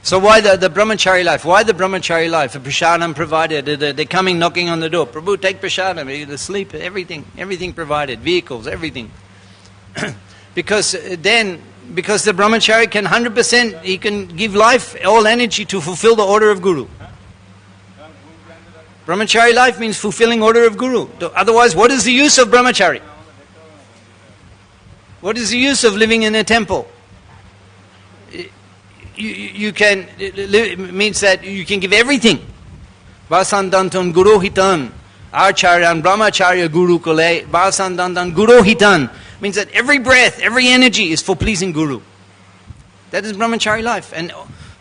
Speaker 2: So why the brahmachari life? Why the brahmachari life? A prasadam provided. They're coming knocking on the door. Prabhu, take prasadam. The sleep, everything provided. Vehicles, everything. Because the brahmachari can 100%, he can give life, all energy to fulfill the order of Guru. Brahmachari life means fulfilling order of Guru. Otherwise, what is the use of brahmachari? What is the use of living in a temple? You can, it means that you can give everything. Vasandantan Guru Hitan, Acharyan Brahmacharya Guru Kole, Vasandantan Guru Hitan. Means that every breath, every energy is for pleasing Guru. That is brahmachari life. And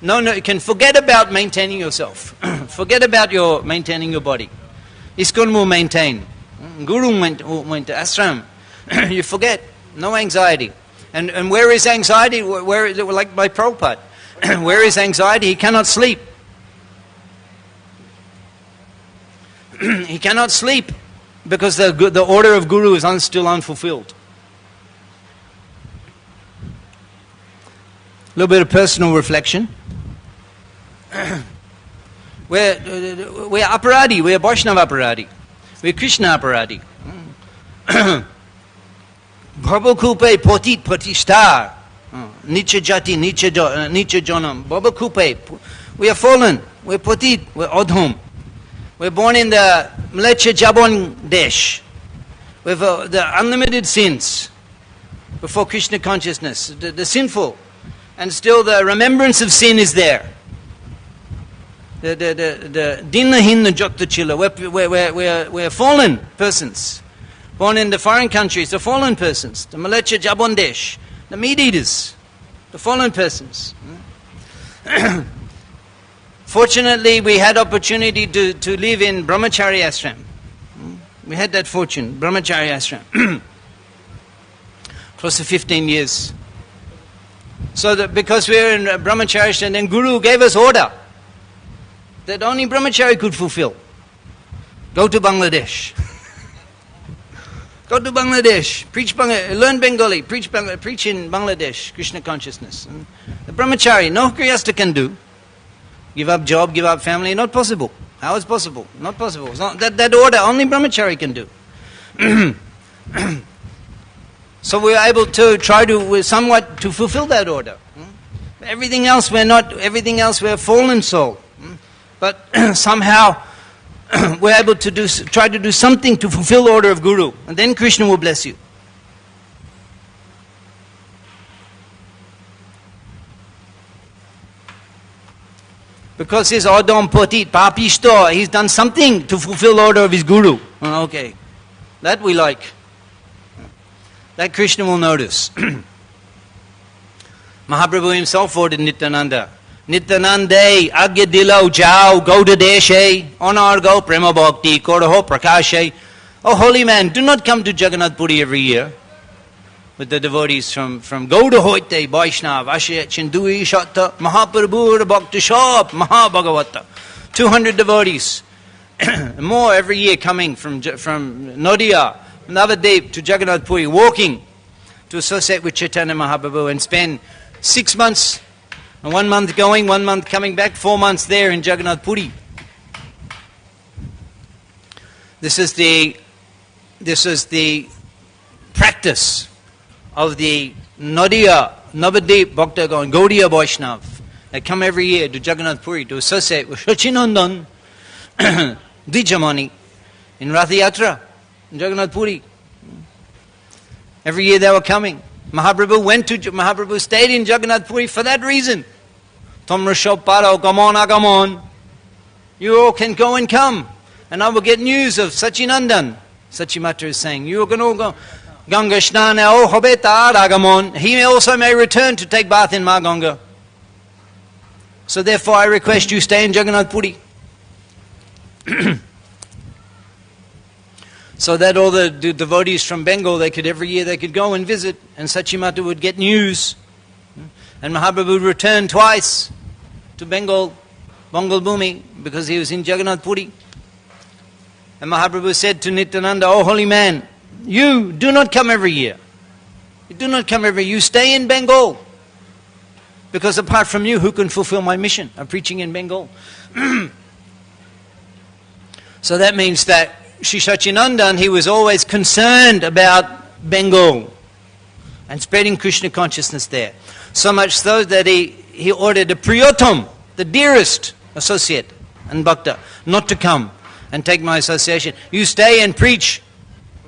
Speaker 2: no, you can forget about maintaining yourself. Forget about maintaining your body. ISKCON will maintain. Guru went to ashram. You forget. No anxiety. And where is anxiety? Where is it? Like by Prabhupada. Where is anxiety? He cannot sleep. He cannot sleep because the order of Guru is still unfulfilled. A little bit of personal reflection. We're aparadi, we're Vaishnava aparadi, we're Krishna aparadi. Bhavakupe potit patishtar, nicha jati, nicha jonam. Bhavakupe, we are fallen, we're potit, we're odhom. We're born in the Mlecha Jabon Desh. We have the unlimited sins before Krishna consciousness, the sinful. And still the remembrance of sin is there. The dinahin jokta chila. We're fallen persons. Born in the foreign countries, the fallen persons. The Malecha Jabondesh. The meat eaters. The fallen persons. Fortunately, we had opportunity to live in Brahmachari ashram. We had that fortune, Brahmachari ashram. Close to 15 years. So that because we were in Brahmachari, and then Guru gave us order that only Brahmachari could fulfill. Go to Bangladesh. Go to Bangladesh, learn Bengali, preach in Bangladesh, Krishna consciousness. And the brahmachari, no grihastha can do. Give up job, give up family, not possible. How is possible? Not possible. It's not that order, only brahmachari can do. So we're able to try to somewhat to fulfill that order. Everything else we're not, everything else we're fallen soul. But somehow we're able to try to do something to fulfill the order of Guru. And then Krishna will bless you. Because he's Adam Patit, Papishto, he's done something to fulfill the order of his Guru. Okay. That we like. That Krishna will notice. Mahaprabhu himself ordered Nityananda. Nityanande, Agya Dilo, Jao, go to Deshe, Onargo, Prema Bhakti, Koraho, Prakashe. Oh holy man, do not come to Jagannath Puri every year with the devotees from Gauda Hoite, Vaishnav, Ashe, Chindui, Shatta, Mahaprabhu, Bhakti Shop, Mahabhagavata. 200 devotees. More every year coming from Nadia, Navadip to Jagannath Puri, walking to associate with Chaitanya Mahaprabhu and spend 6 months, 1 month going, 1 month coming back, 4 months there in Jagannath Puri. This is the practice of the Nadia, Navadip Bhaktagon, Gaudiya Vaishnav. They come every year to Jagannath Puri to associate with Shachinandan, Dijamani, in Rath Yatra, in Jagannath Puri. Every year they were coming. Mahaprabhu stayed in Jagannath Puri for that reason. Tom Rishoparo, come on. You all can go and come. And I will get news of Sachinandan. Sachimatra is saying, you are going to go. Ganga Shnana, oh Hobeta Ragamon. He also may return to take bath in Ma Ganga. So therefore I request you stay in Jagannath Puri. So that all the devotees from Bengal, every year they could go and visit, and Sachimata would get news. And Mahaprabhu would return twice to Bengal Bhumi, because he was in Jagannath Puri. And Mahaprabhu said to Nityananda, oh holy man, you do not come every year. You do not come every year. You stay in Bengal. Because apart from you, who can fulfill my mission of preaching in Bengal? So that means that Sri Sachinandan, he was always concerned about Bengal and spreading Krishna consciousness there. So much so that he ordered a Priyotam, the dearest associate and bhakta, not to come and take my association. You stay and preach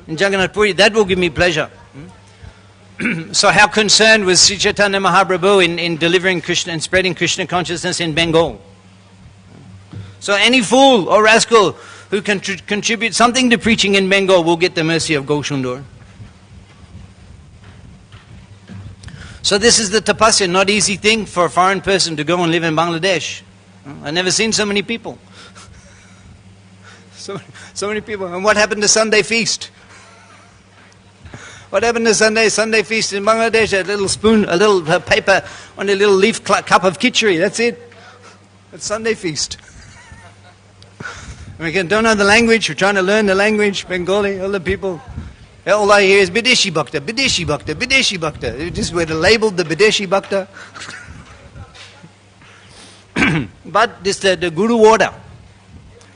Speaker 2: in Jagannath Puri, that will give me pleasure. So how concerned was Sri Chaitanya Mahaprabhu in delivering Krishna and spreading Krishna consciousness in Bengal? So any fool or rascal who can contribute something to preaching in Bengal will get the mercy of Gaushundur. So this is the tapasya, not easy thing for a foreign person to go and live in Bangladesh. I've never seen so many people. So many people. And what happened to Sunday feast? What happened to Sunday feast in Bangladesh? A little spoon, a little paper, on a little leaf cup of khichdi. That's it. It's Sunday feast. We don't know the language. We're trying to learn the language, Bengali, all the people. All I hear is Bideshi Bhakta, Bideshi Bhakta, Bideshi Bhakta. They just were labeled the Bideshi Bhakta. But this the Guru order.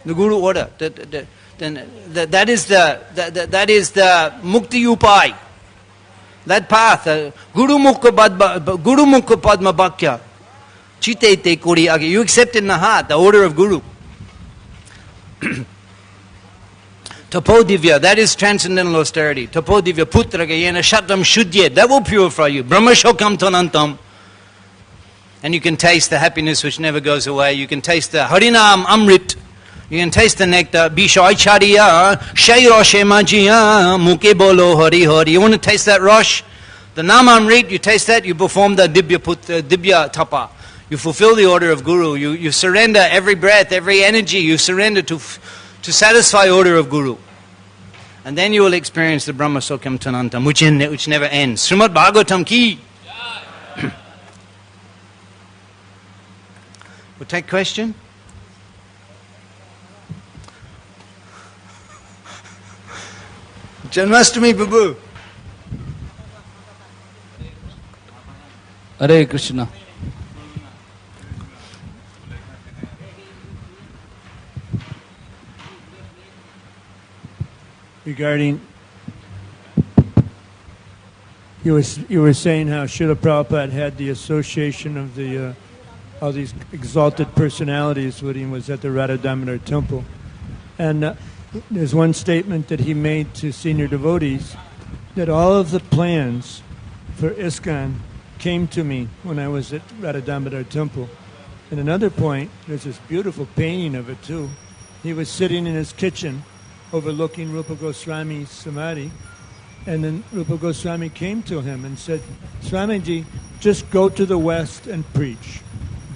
Speaker 2: The Guru order. That is the Mukti Upai. That path. Guru Mukha Padma Bhakya. Chite te kori age. You accept in the heart the order of Guru. Tapodivya, that is transcendental austerity. Tapodivya, putra gayena shatam shuddhyet, that will purify you. Brahma shokam tanantam. And you can taste the happiness which never goes away. You can taste the harinam amrit. You can taste the nectar. Bishoy chariya, shayro shemajiya, muke bolo hari hari. You want to taste that rosh? The nam amrit, you taste that, you perform the dibya tapa. You fulfill the order of Guru. You surrender every breath, every energy. You surrender to satisfy order of Guru. And then you will experience the Brahma Sokam Tanantam, which never ends. Srimad Bhagavatam ki. We'll take question. Janmashtami, Babu.
Speaker 3: Hare Krishna.
Speaker 4: Regarding, you were saying how Srila Prabhupada had the association of the all these exalted personalities when he was at the Radha Damodar temple, and there's one statement that he made to senior devotees that all of the plans for ISKCON came to me when I was at Radha Damodar temple. And another point, there's this beautiful painting of it too. He was sitting in his kitchen overlooking Rupa Goswami's samadhi, and then Rupa Goswami came to him and said, Swamiji, just go to the west and preach.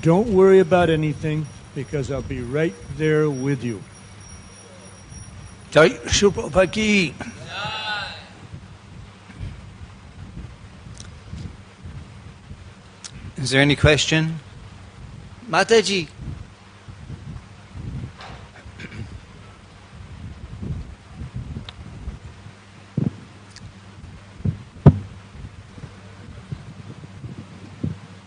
Speaker 4: Don't worry about anything, because I'll be right there with you.
Speaker 2: Jai Shri Prabhupada ki. Is there any question? Mataji.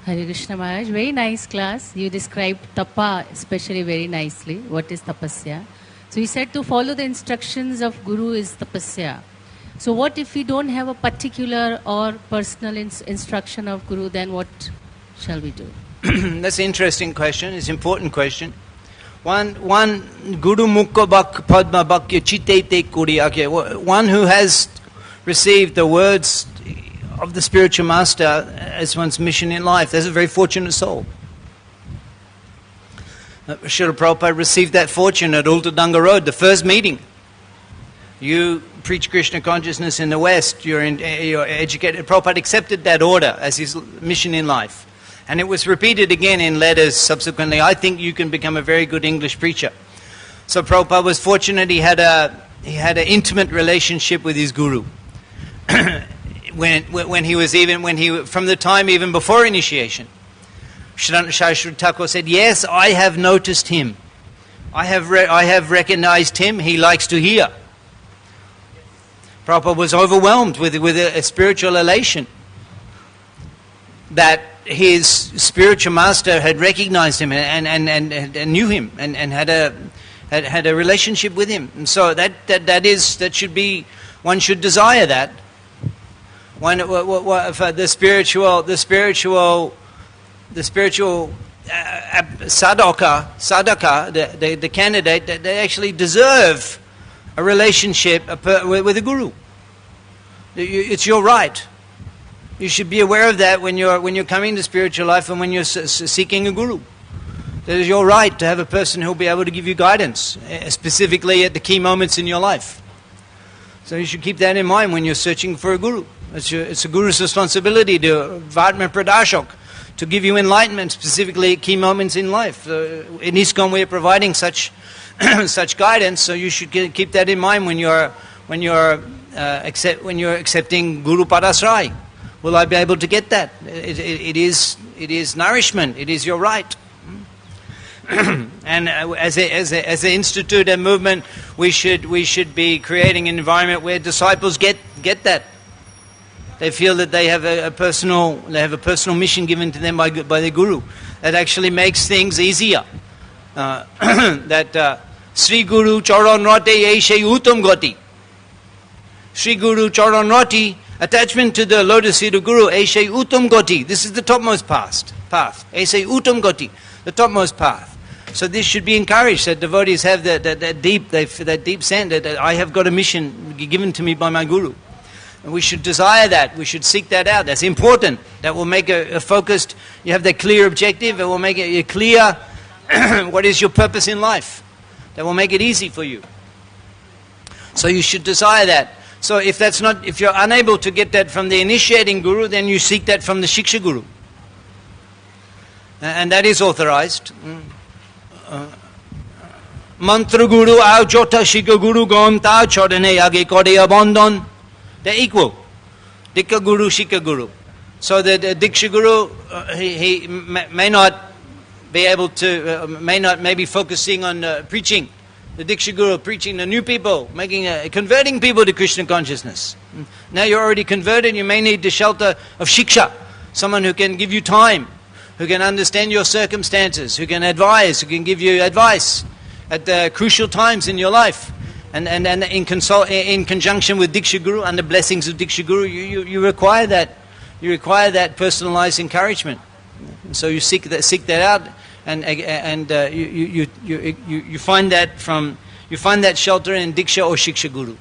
Speaker 5: Hare Krishna Maharaj, very nice class. You described tapa especially very nicely. What is tapasya? So you said to follow the instructions of Guru is tapasya. So what if we don't have a particular or personal instruction of Guru, then what shall we do?
Speaker 2: That's an interesting question. It's an important question. One Guru Mukha Bak Padma Bakya Chitte Te Kuriyakya. One who has received the words of the spiritual master as one's mission in life. That's a very fortunate soul. Srila Prabhupada received that fortune at Ulta Road, the first meeting. You preach Krishna consciousness in the West, you're educated. Prabhupada accepted that order as his mission in life. And it was repeated again in letters subsequently. I think you can become a very good English preacher. So Prabhupada was fortunate. He had an intimate relationship with his guru. When he was from the time even before initiation, Shri Thakur said, "Yes, I have noticed him. I have recognized him. He likes to hear." Prabhupada was overwhelmed with a spiritual elation that his spiritual master had recognized him and knew him and had a relationship with him. And so that should be, one should desire that. The spiritual sadhaka, the candidate, they actually deserve a relationship with a guru. It's your right. You should be aware of that when you're coming to spiritual life and when you're seeking a guru. That is your right to have a person who will be able to give you guidance, specifically at the key moments in your life. So you should keep that in mind when you're searching for a guru. It's a guru's responsibility to Vatma Pradashok, to give you enlightenment, specifically at key moments in life. In ISKCON we are providing such guidance, so you should keep that in mind when you're accepting Guru Padasrai. Will I be able to get that? It is nourishment. It is your right. And as an institute and movement, we should be creating an environment where disciples get that. They feel that they have a personal mission given to them by the guru. That actually makes things easier. That Sri Guru Charan Rati Aishay Uttam Gati. Sri Guru Charan Rati, attachment to the lotus feet of Guru, Aishay Uttam Gati. This is the topmost path. Aishay Uttam Gati, the topmost path. So this should be encouraged, that devotees have that deep sense that I have got a mission given to me by my guru. And we should desire that. We should seek that out. That's important. That will make a focused, you have that clear objective. It will make it clear what is your purpose in life. That will make it easy for you. So you should desire that. So if you're unable to get that from the initiating guru, then you seek that from the Shiksha guru. And that is authorized. Mantra guru ao jota Shiksha guru gom ta chodane age kode abandon. They're equal. Dikka guru, Shikha guru. So the Diksha guru, he may not be able to, may be focusing on preaching the Diksha Guru preaching to new people, converting people to Krishna consciousness. Now you're already converted, you may need the shelter of Shiksha, someone who can give you time, who can understand your circumstances, who can advise, who can give you advice at the crucial times in your life. And in conjunction with Diksha Guru and the blessings of Diksha Guru, you require that. You require that personalized encouragement. So you seek that out, and you find that shelter in Diksha or Shiksha Guru.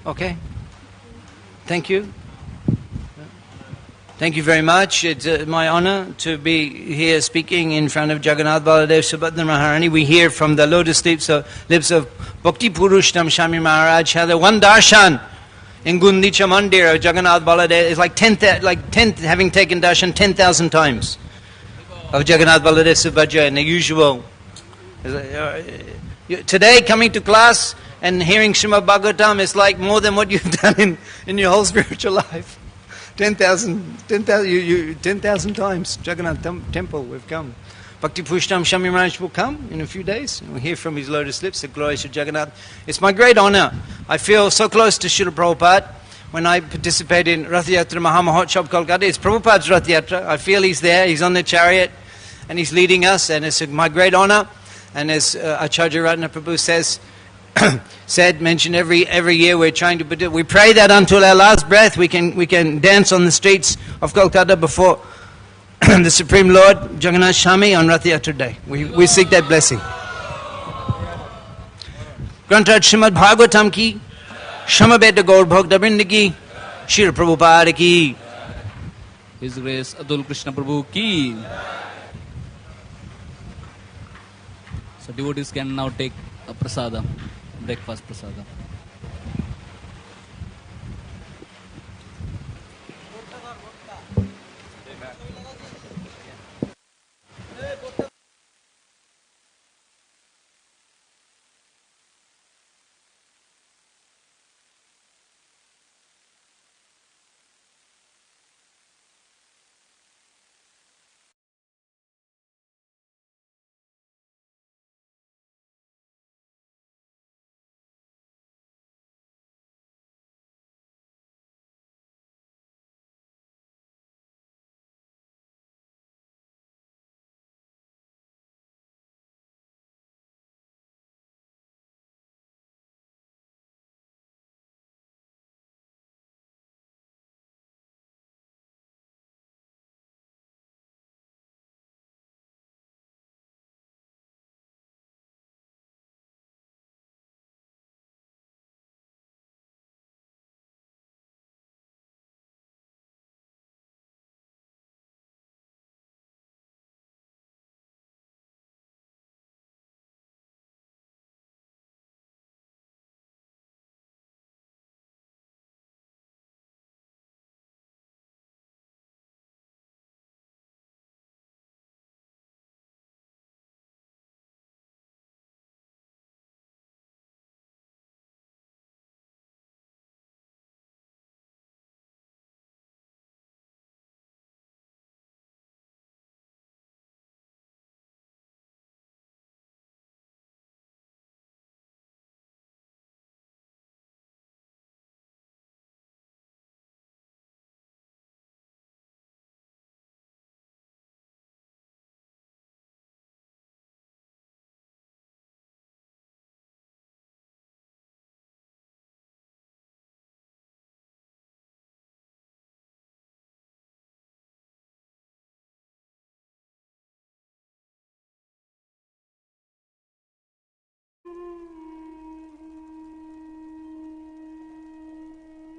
Speaker 2: Okay. Thank you. Thank you very much. It's my honor to be here speaking in front of Jagannath Baladev Subhadra Maharani. We hear from the lotus lips of Bhakti Purush Swami Maharaj how the one darshan in Gundica Mandir of Jagannath Baladev is like having taken darshan 10,000 times of Jagannath Baladev Subhadra in the usual. Today, coming to class and hearing Srimad Bhagavatam is like more than what you've done in your whole spiritual life. 10,000 times. Jagannath temple, we've come. Bhakti Purushottam Swami Maharaj will come in a few days. And we'll hear from his lotus lips the glories of Jagannath. It's my great honor. I feel so close to Srila Prabhupada. When I participate in Rath Yatra Mahamahotsav Kolkata, it's Prabhupada's Rath Yatra. I feel he's there, he's on the chariot, and he's leading us, and it's my great honor. And as Acharya Ratna Prabhu mentioned every year, we're trying to we pray that until our last breath we can dance on the streets of Kolkata before the Supreme Lord Jagannath Swami on Rath Yatra Day. We seek that blessing. Grantat Srimad Bhagavatam ki, Shamabeta Gaur Bhakta ki, Shri Prabhupada ki.
Speaker 3: His Grace Adul Krishna Prabhu ki. So devotees can now take a prasada, breakfast prasada.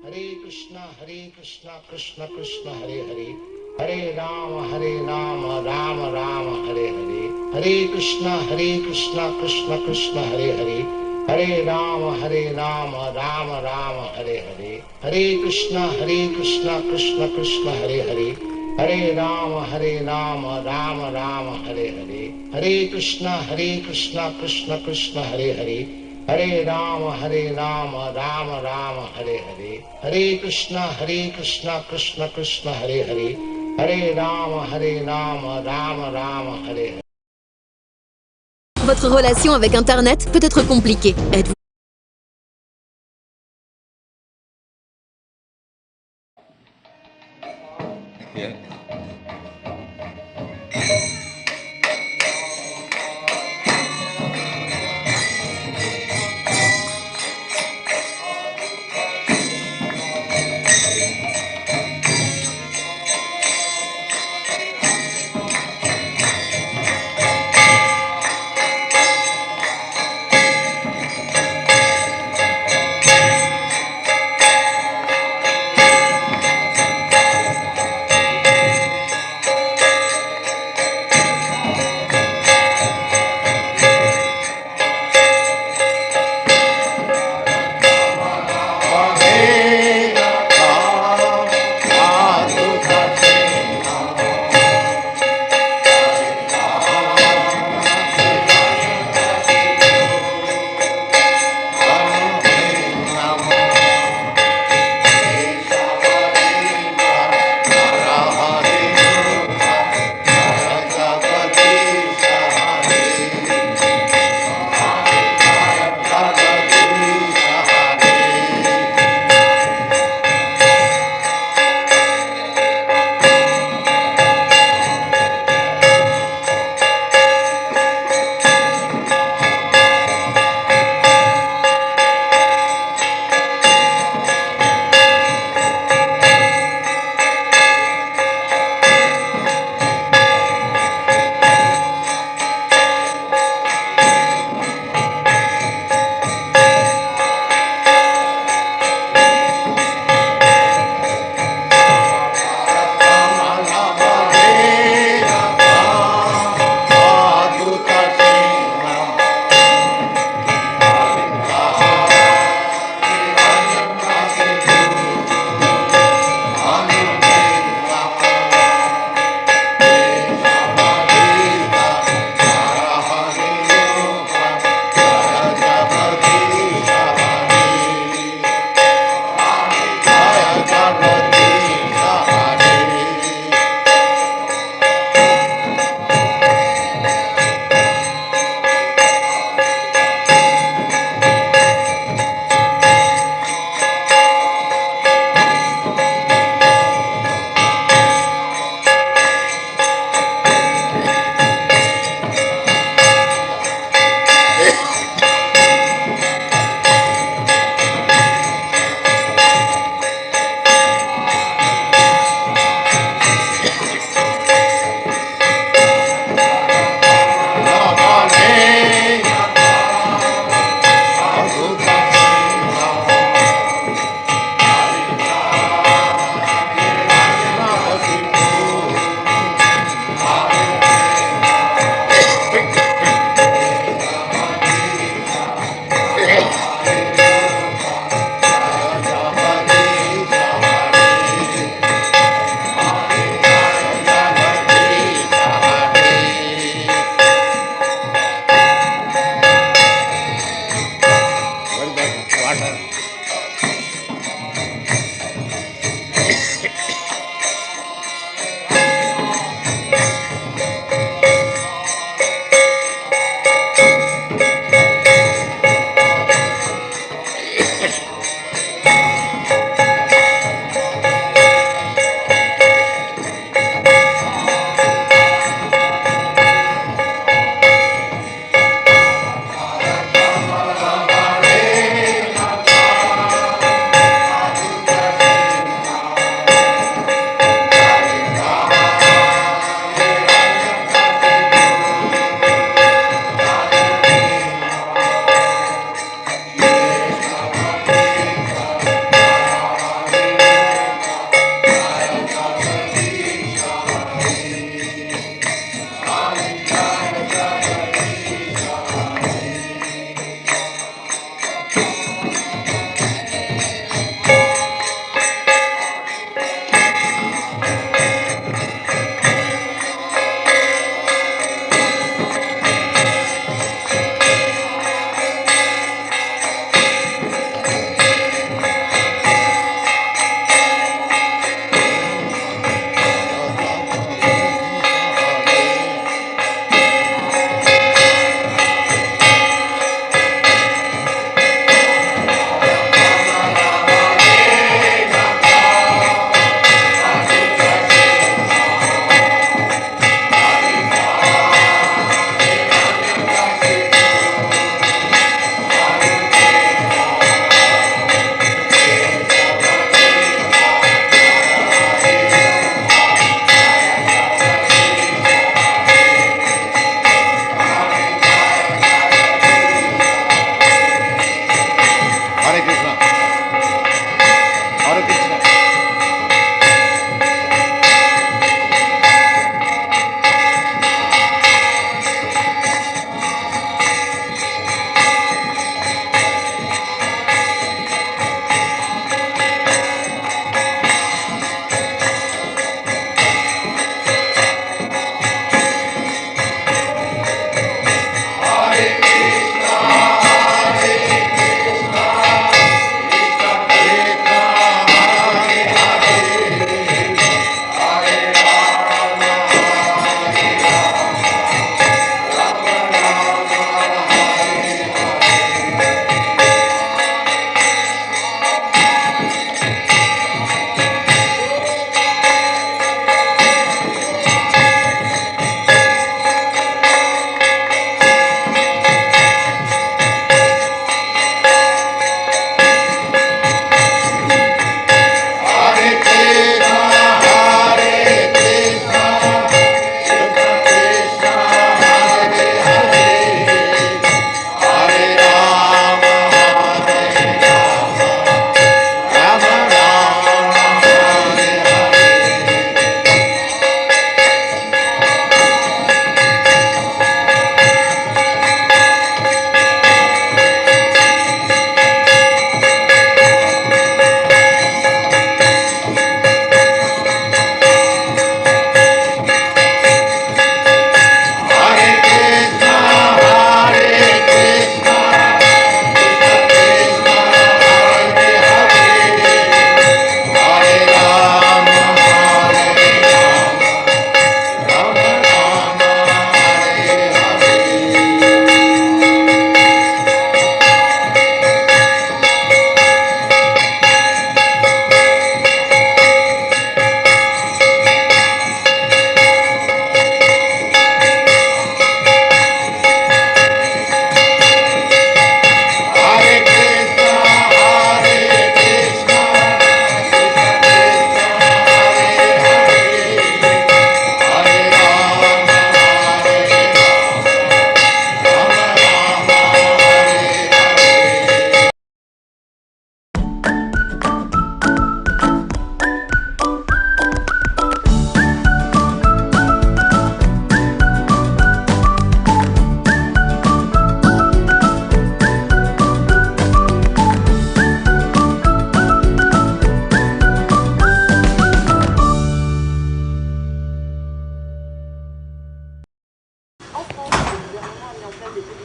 Speaker 6: Hare Krishna, Krishna Krishna, Hare Hare, Hare Rama, Rama Rama, Hare Hare. Hare Krishna, Krishna Krishna, Hare Hare. Hare Rama, Rama Rama, Hare Hare. Hare Krishna, Krishna Krishna, Hare Hare. Hare Rama, Rama Rama, Hare Hare. Hare Krishna, Krishna Krishna, Hare Hare. Hare Rama, Rama Rama, Hare Hare. Hare Krishna, Krishna Krishna, Hare Hare. Hare Rama, Rama Rama, Hare Hare.
Speaker 7: Votre relation avec Internet peut être compliquée. Êtes-vous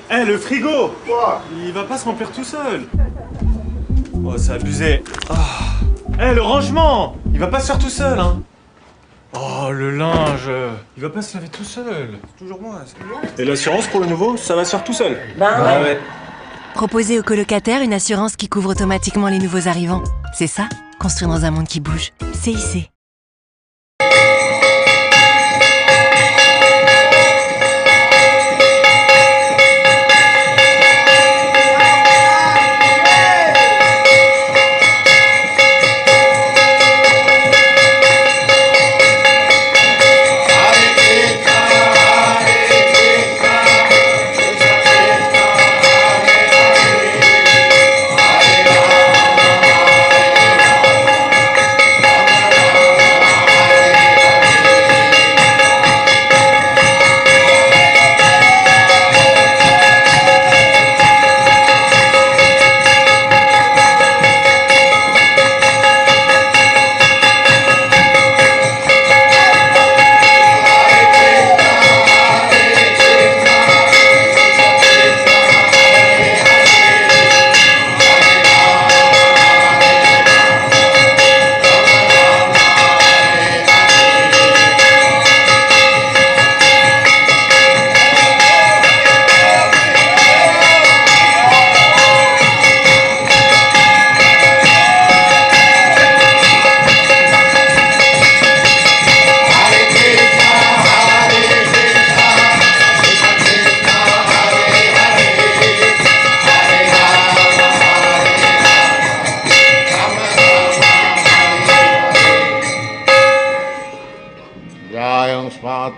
Speaker 8: Eh, le frigo!
Speaker 6: Quoi?
Speaker 8: Il va pas se remplir tout seul. Oh, c'est abusé. Eh, le rangement! Il va pas se faire tout seul, hein. Oh, le linge! Il va pas se laver tout seul.
Speaker 6: Toujours moi.
Speaker 8: Et l'assurance pour le nouveau, ça va se faire tout seul.
Speaker 6: Ah ouais.
Speaker 9: Proposez aux colocataires une assurance qui couvre automatiquement les nouveaux arrivants. C'est ça, construire dans un monde qui bouge. CIC.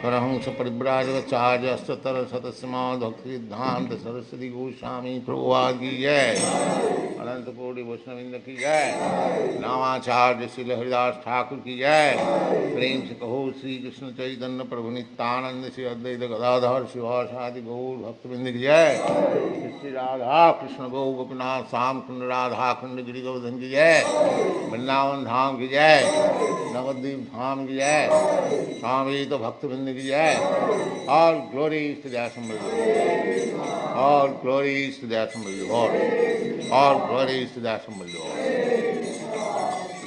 Speaker 6: परहंस परिव्राजकाचार्यस्तर सतस्माद भक्ति सिद्धांत सरस्वती गोस्वामी प्रभुपाद की जय। अनंत कोटि वैष्णववृंद की जय। नामाचार्य श्री हरिदास ठाकुर की जय। प्रेम से कहो श्री कृष्ण चैतन्य प्रभु नित्यानंद श्री अद्वैत गदाधर शिवासादि गौर भक्तवृंद की जय। श्री राधा कृष्ण गौ गोपीनाथ श्याम कुंड राधा कुंड गिरि गोवर्धन की जय। वृंदावन धाम की जय। नवद्वीप धाम की जय। स्वामी तो भक्तवृंद की जय। All glories to the Assembled Lord. All glories to the Assembled Lord. All glories to the Assembled Lord.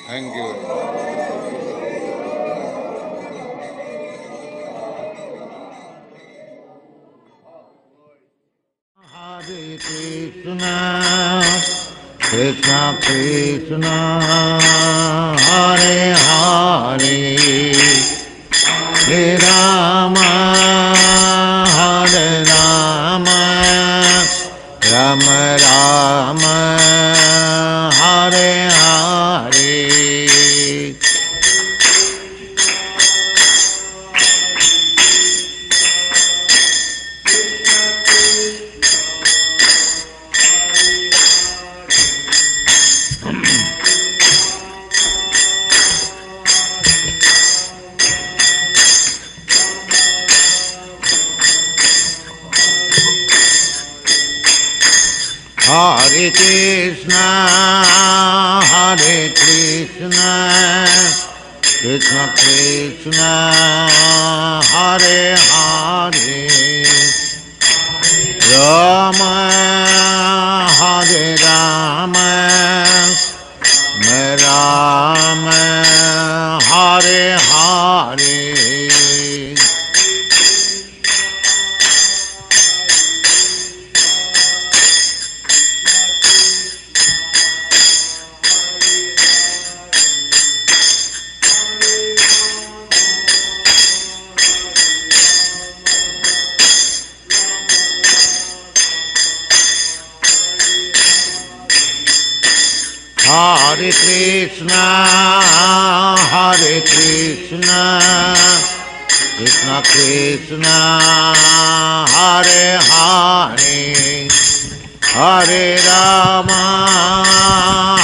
Speaker 6: Thank you. Hare Krishna, Krishna Krishna, Hare Hare, Hare Rama, Hare Rama, Rama Rama, Hare Hare. Hare Krishna, Hare Krishna, Krishna Krishna, Hare Hare, Rama, Hare Rama, Rama, Hare Hare. Hare Krishna, Hare Krishna, Krishna Krishna, Hare Hare, Hare Rama,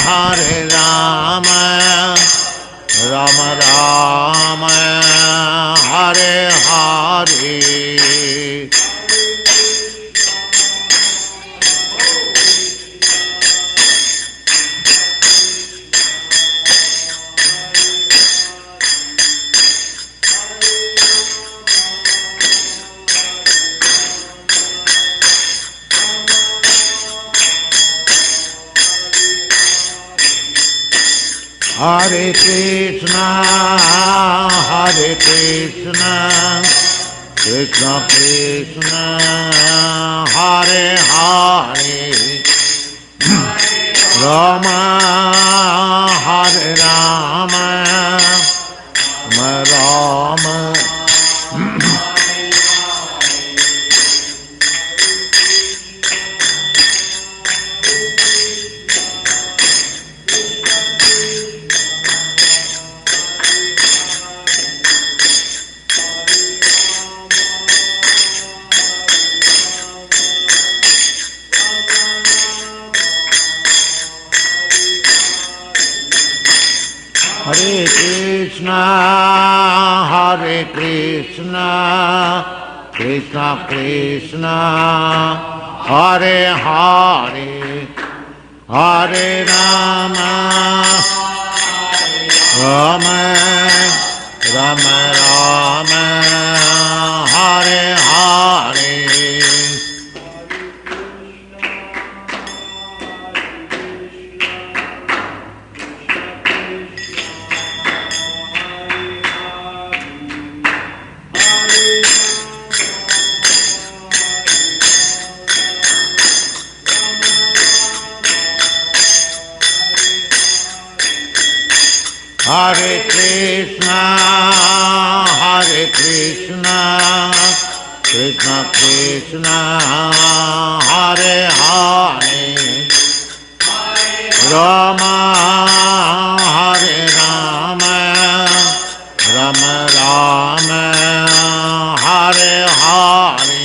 Speaker 6: Hare Rama, Rama Rama, Hare Hare. Hare Krishna, Krishna Krishna, Hare Hare, Rama Hare Rama, Rama Hare Krishna, Krishna Krishna, Hare Hare, Hare Rama, Rama Rama Rama, Hare Hare. Hare Krishna, Krishna Krishna, Hare Hare, Rama Hare Rama, Rama Rama, Hare Hare.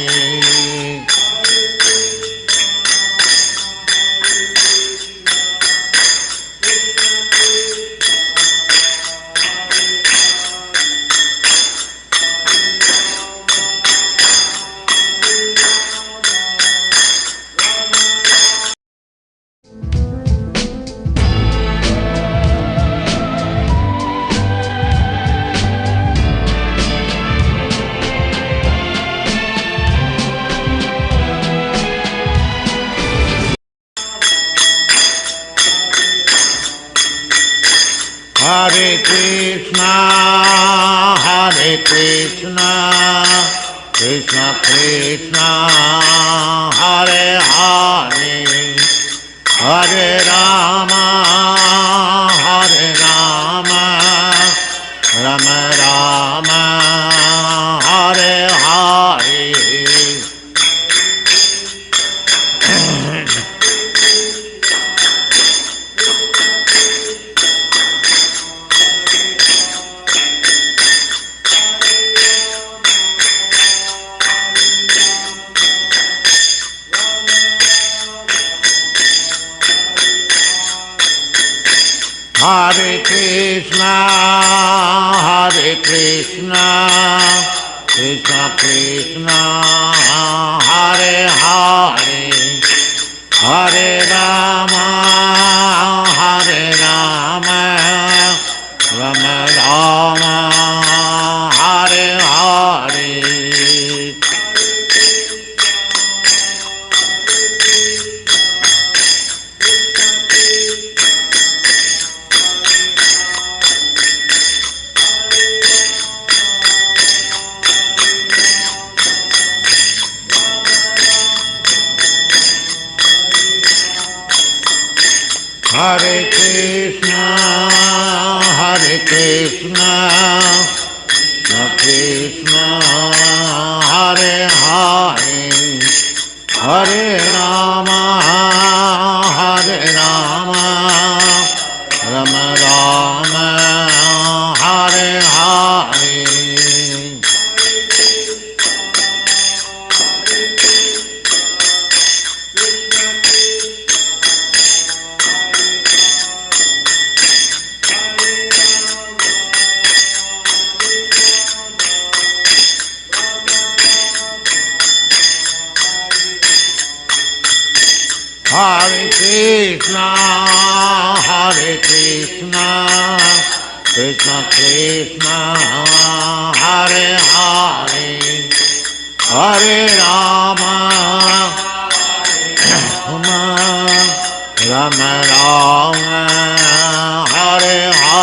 Speaker 6: Hare Krishna, Krishna Krishna, Hare Hare, Hare Rama, Rama Rama, Hare Hare. Hare Krishna, Krishna Krishna, Hare Hare, Hare Rama, Rama Rama, Hare Hare. Hare Krishna, Krishna Krishna, Hare Hare, Hare Rama, Rama Rama, Hare Hare. Hare Krishna, Krishna Krishna, Hare Hare, Hare Rama, Rama Rama, Hare Hare.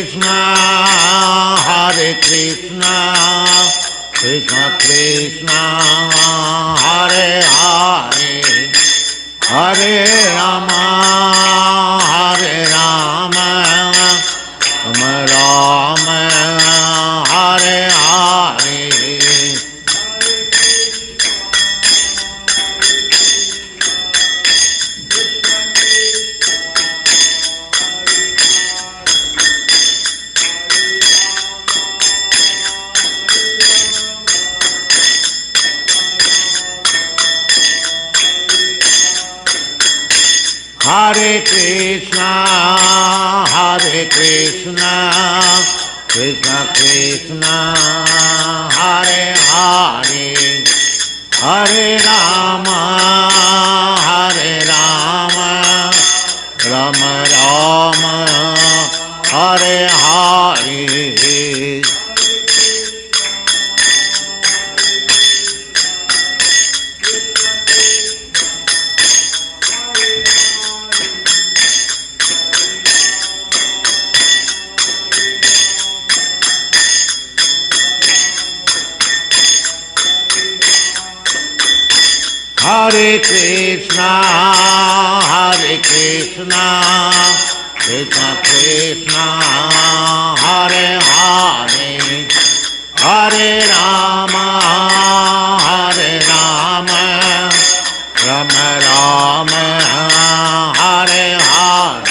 Speaker 6: Krishna, Hare Krishna, Krishna Krishna, Hare Hare, Hare Rama, Hare Rama, Rama Rama, Hare Hare. Hare Krishna, Hare Krishna, Krishna Krishna, Hare Hare, Hare Rama, Hare Rama, Rama Rama, Hare Hare. Hare Krishna, Hare Krishna, Krishna Krishna, Hare Hare, Hare Rama, Hare Rama, Rama Rama, Hare Hare.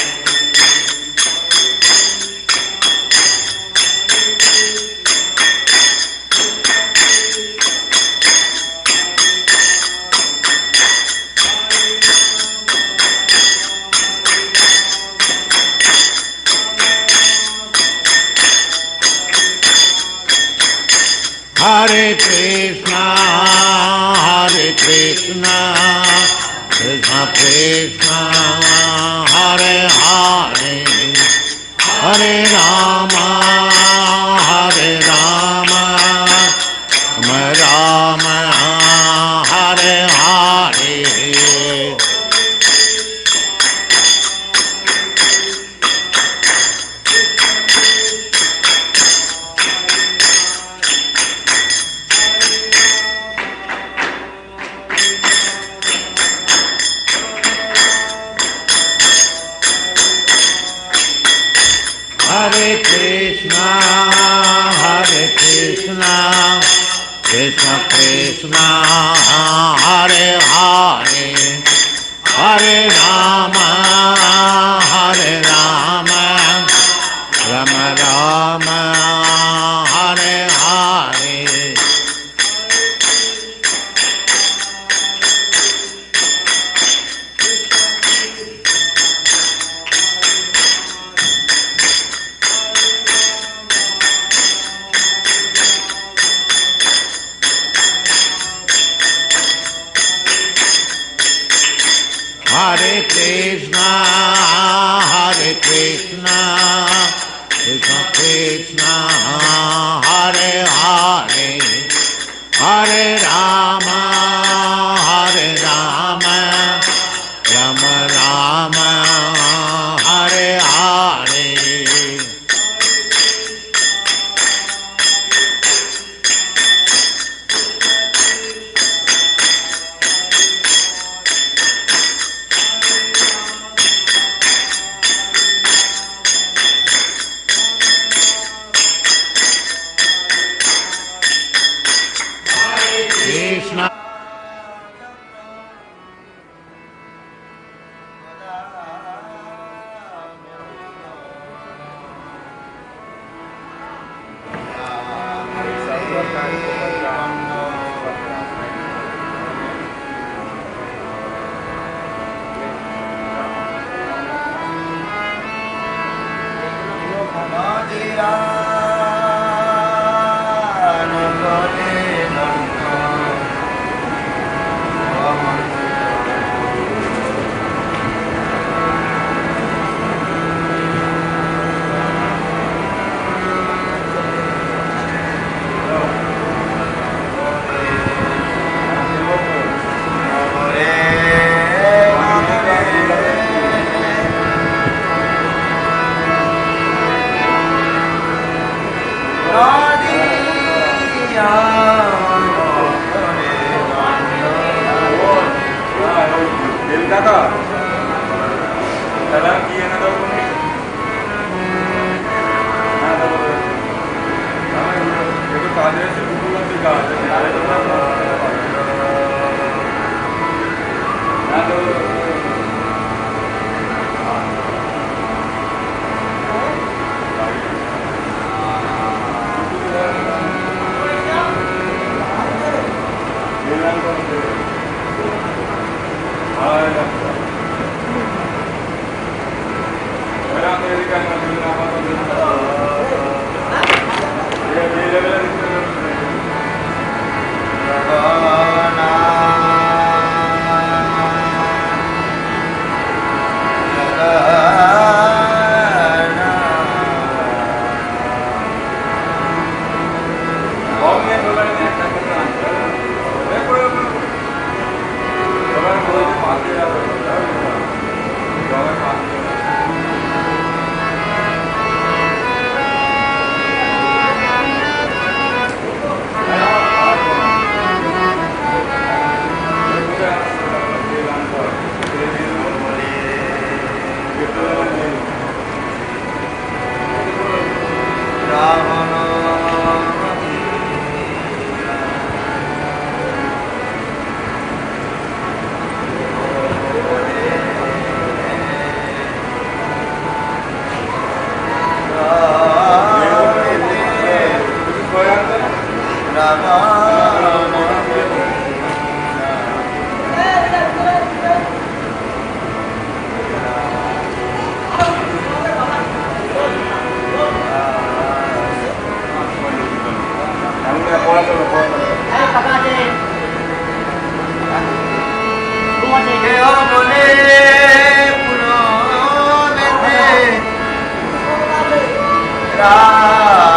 Speaker 6: Hare Krishna, Hare Krishna, Krishna Krishna, Hare Hare, Hare Rama, Hare Rama, Rama Rama, Hare Hare. Hare Krishna, Hare Krishna, Krishna Krishna, Hare Hare, Hare Rama, Hare Rama, Rama Rama, Hare Hare. Hare Krishna, Hare Krishna, Krishna Krishna, Hare Hare, Hare Rama, Hare Rama, Rama Rama, Hare Hare.
Speaker 10: Ram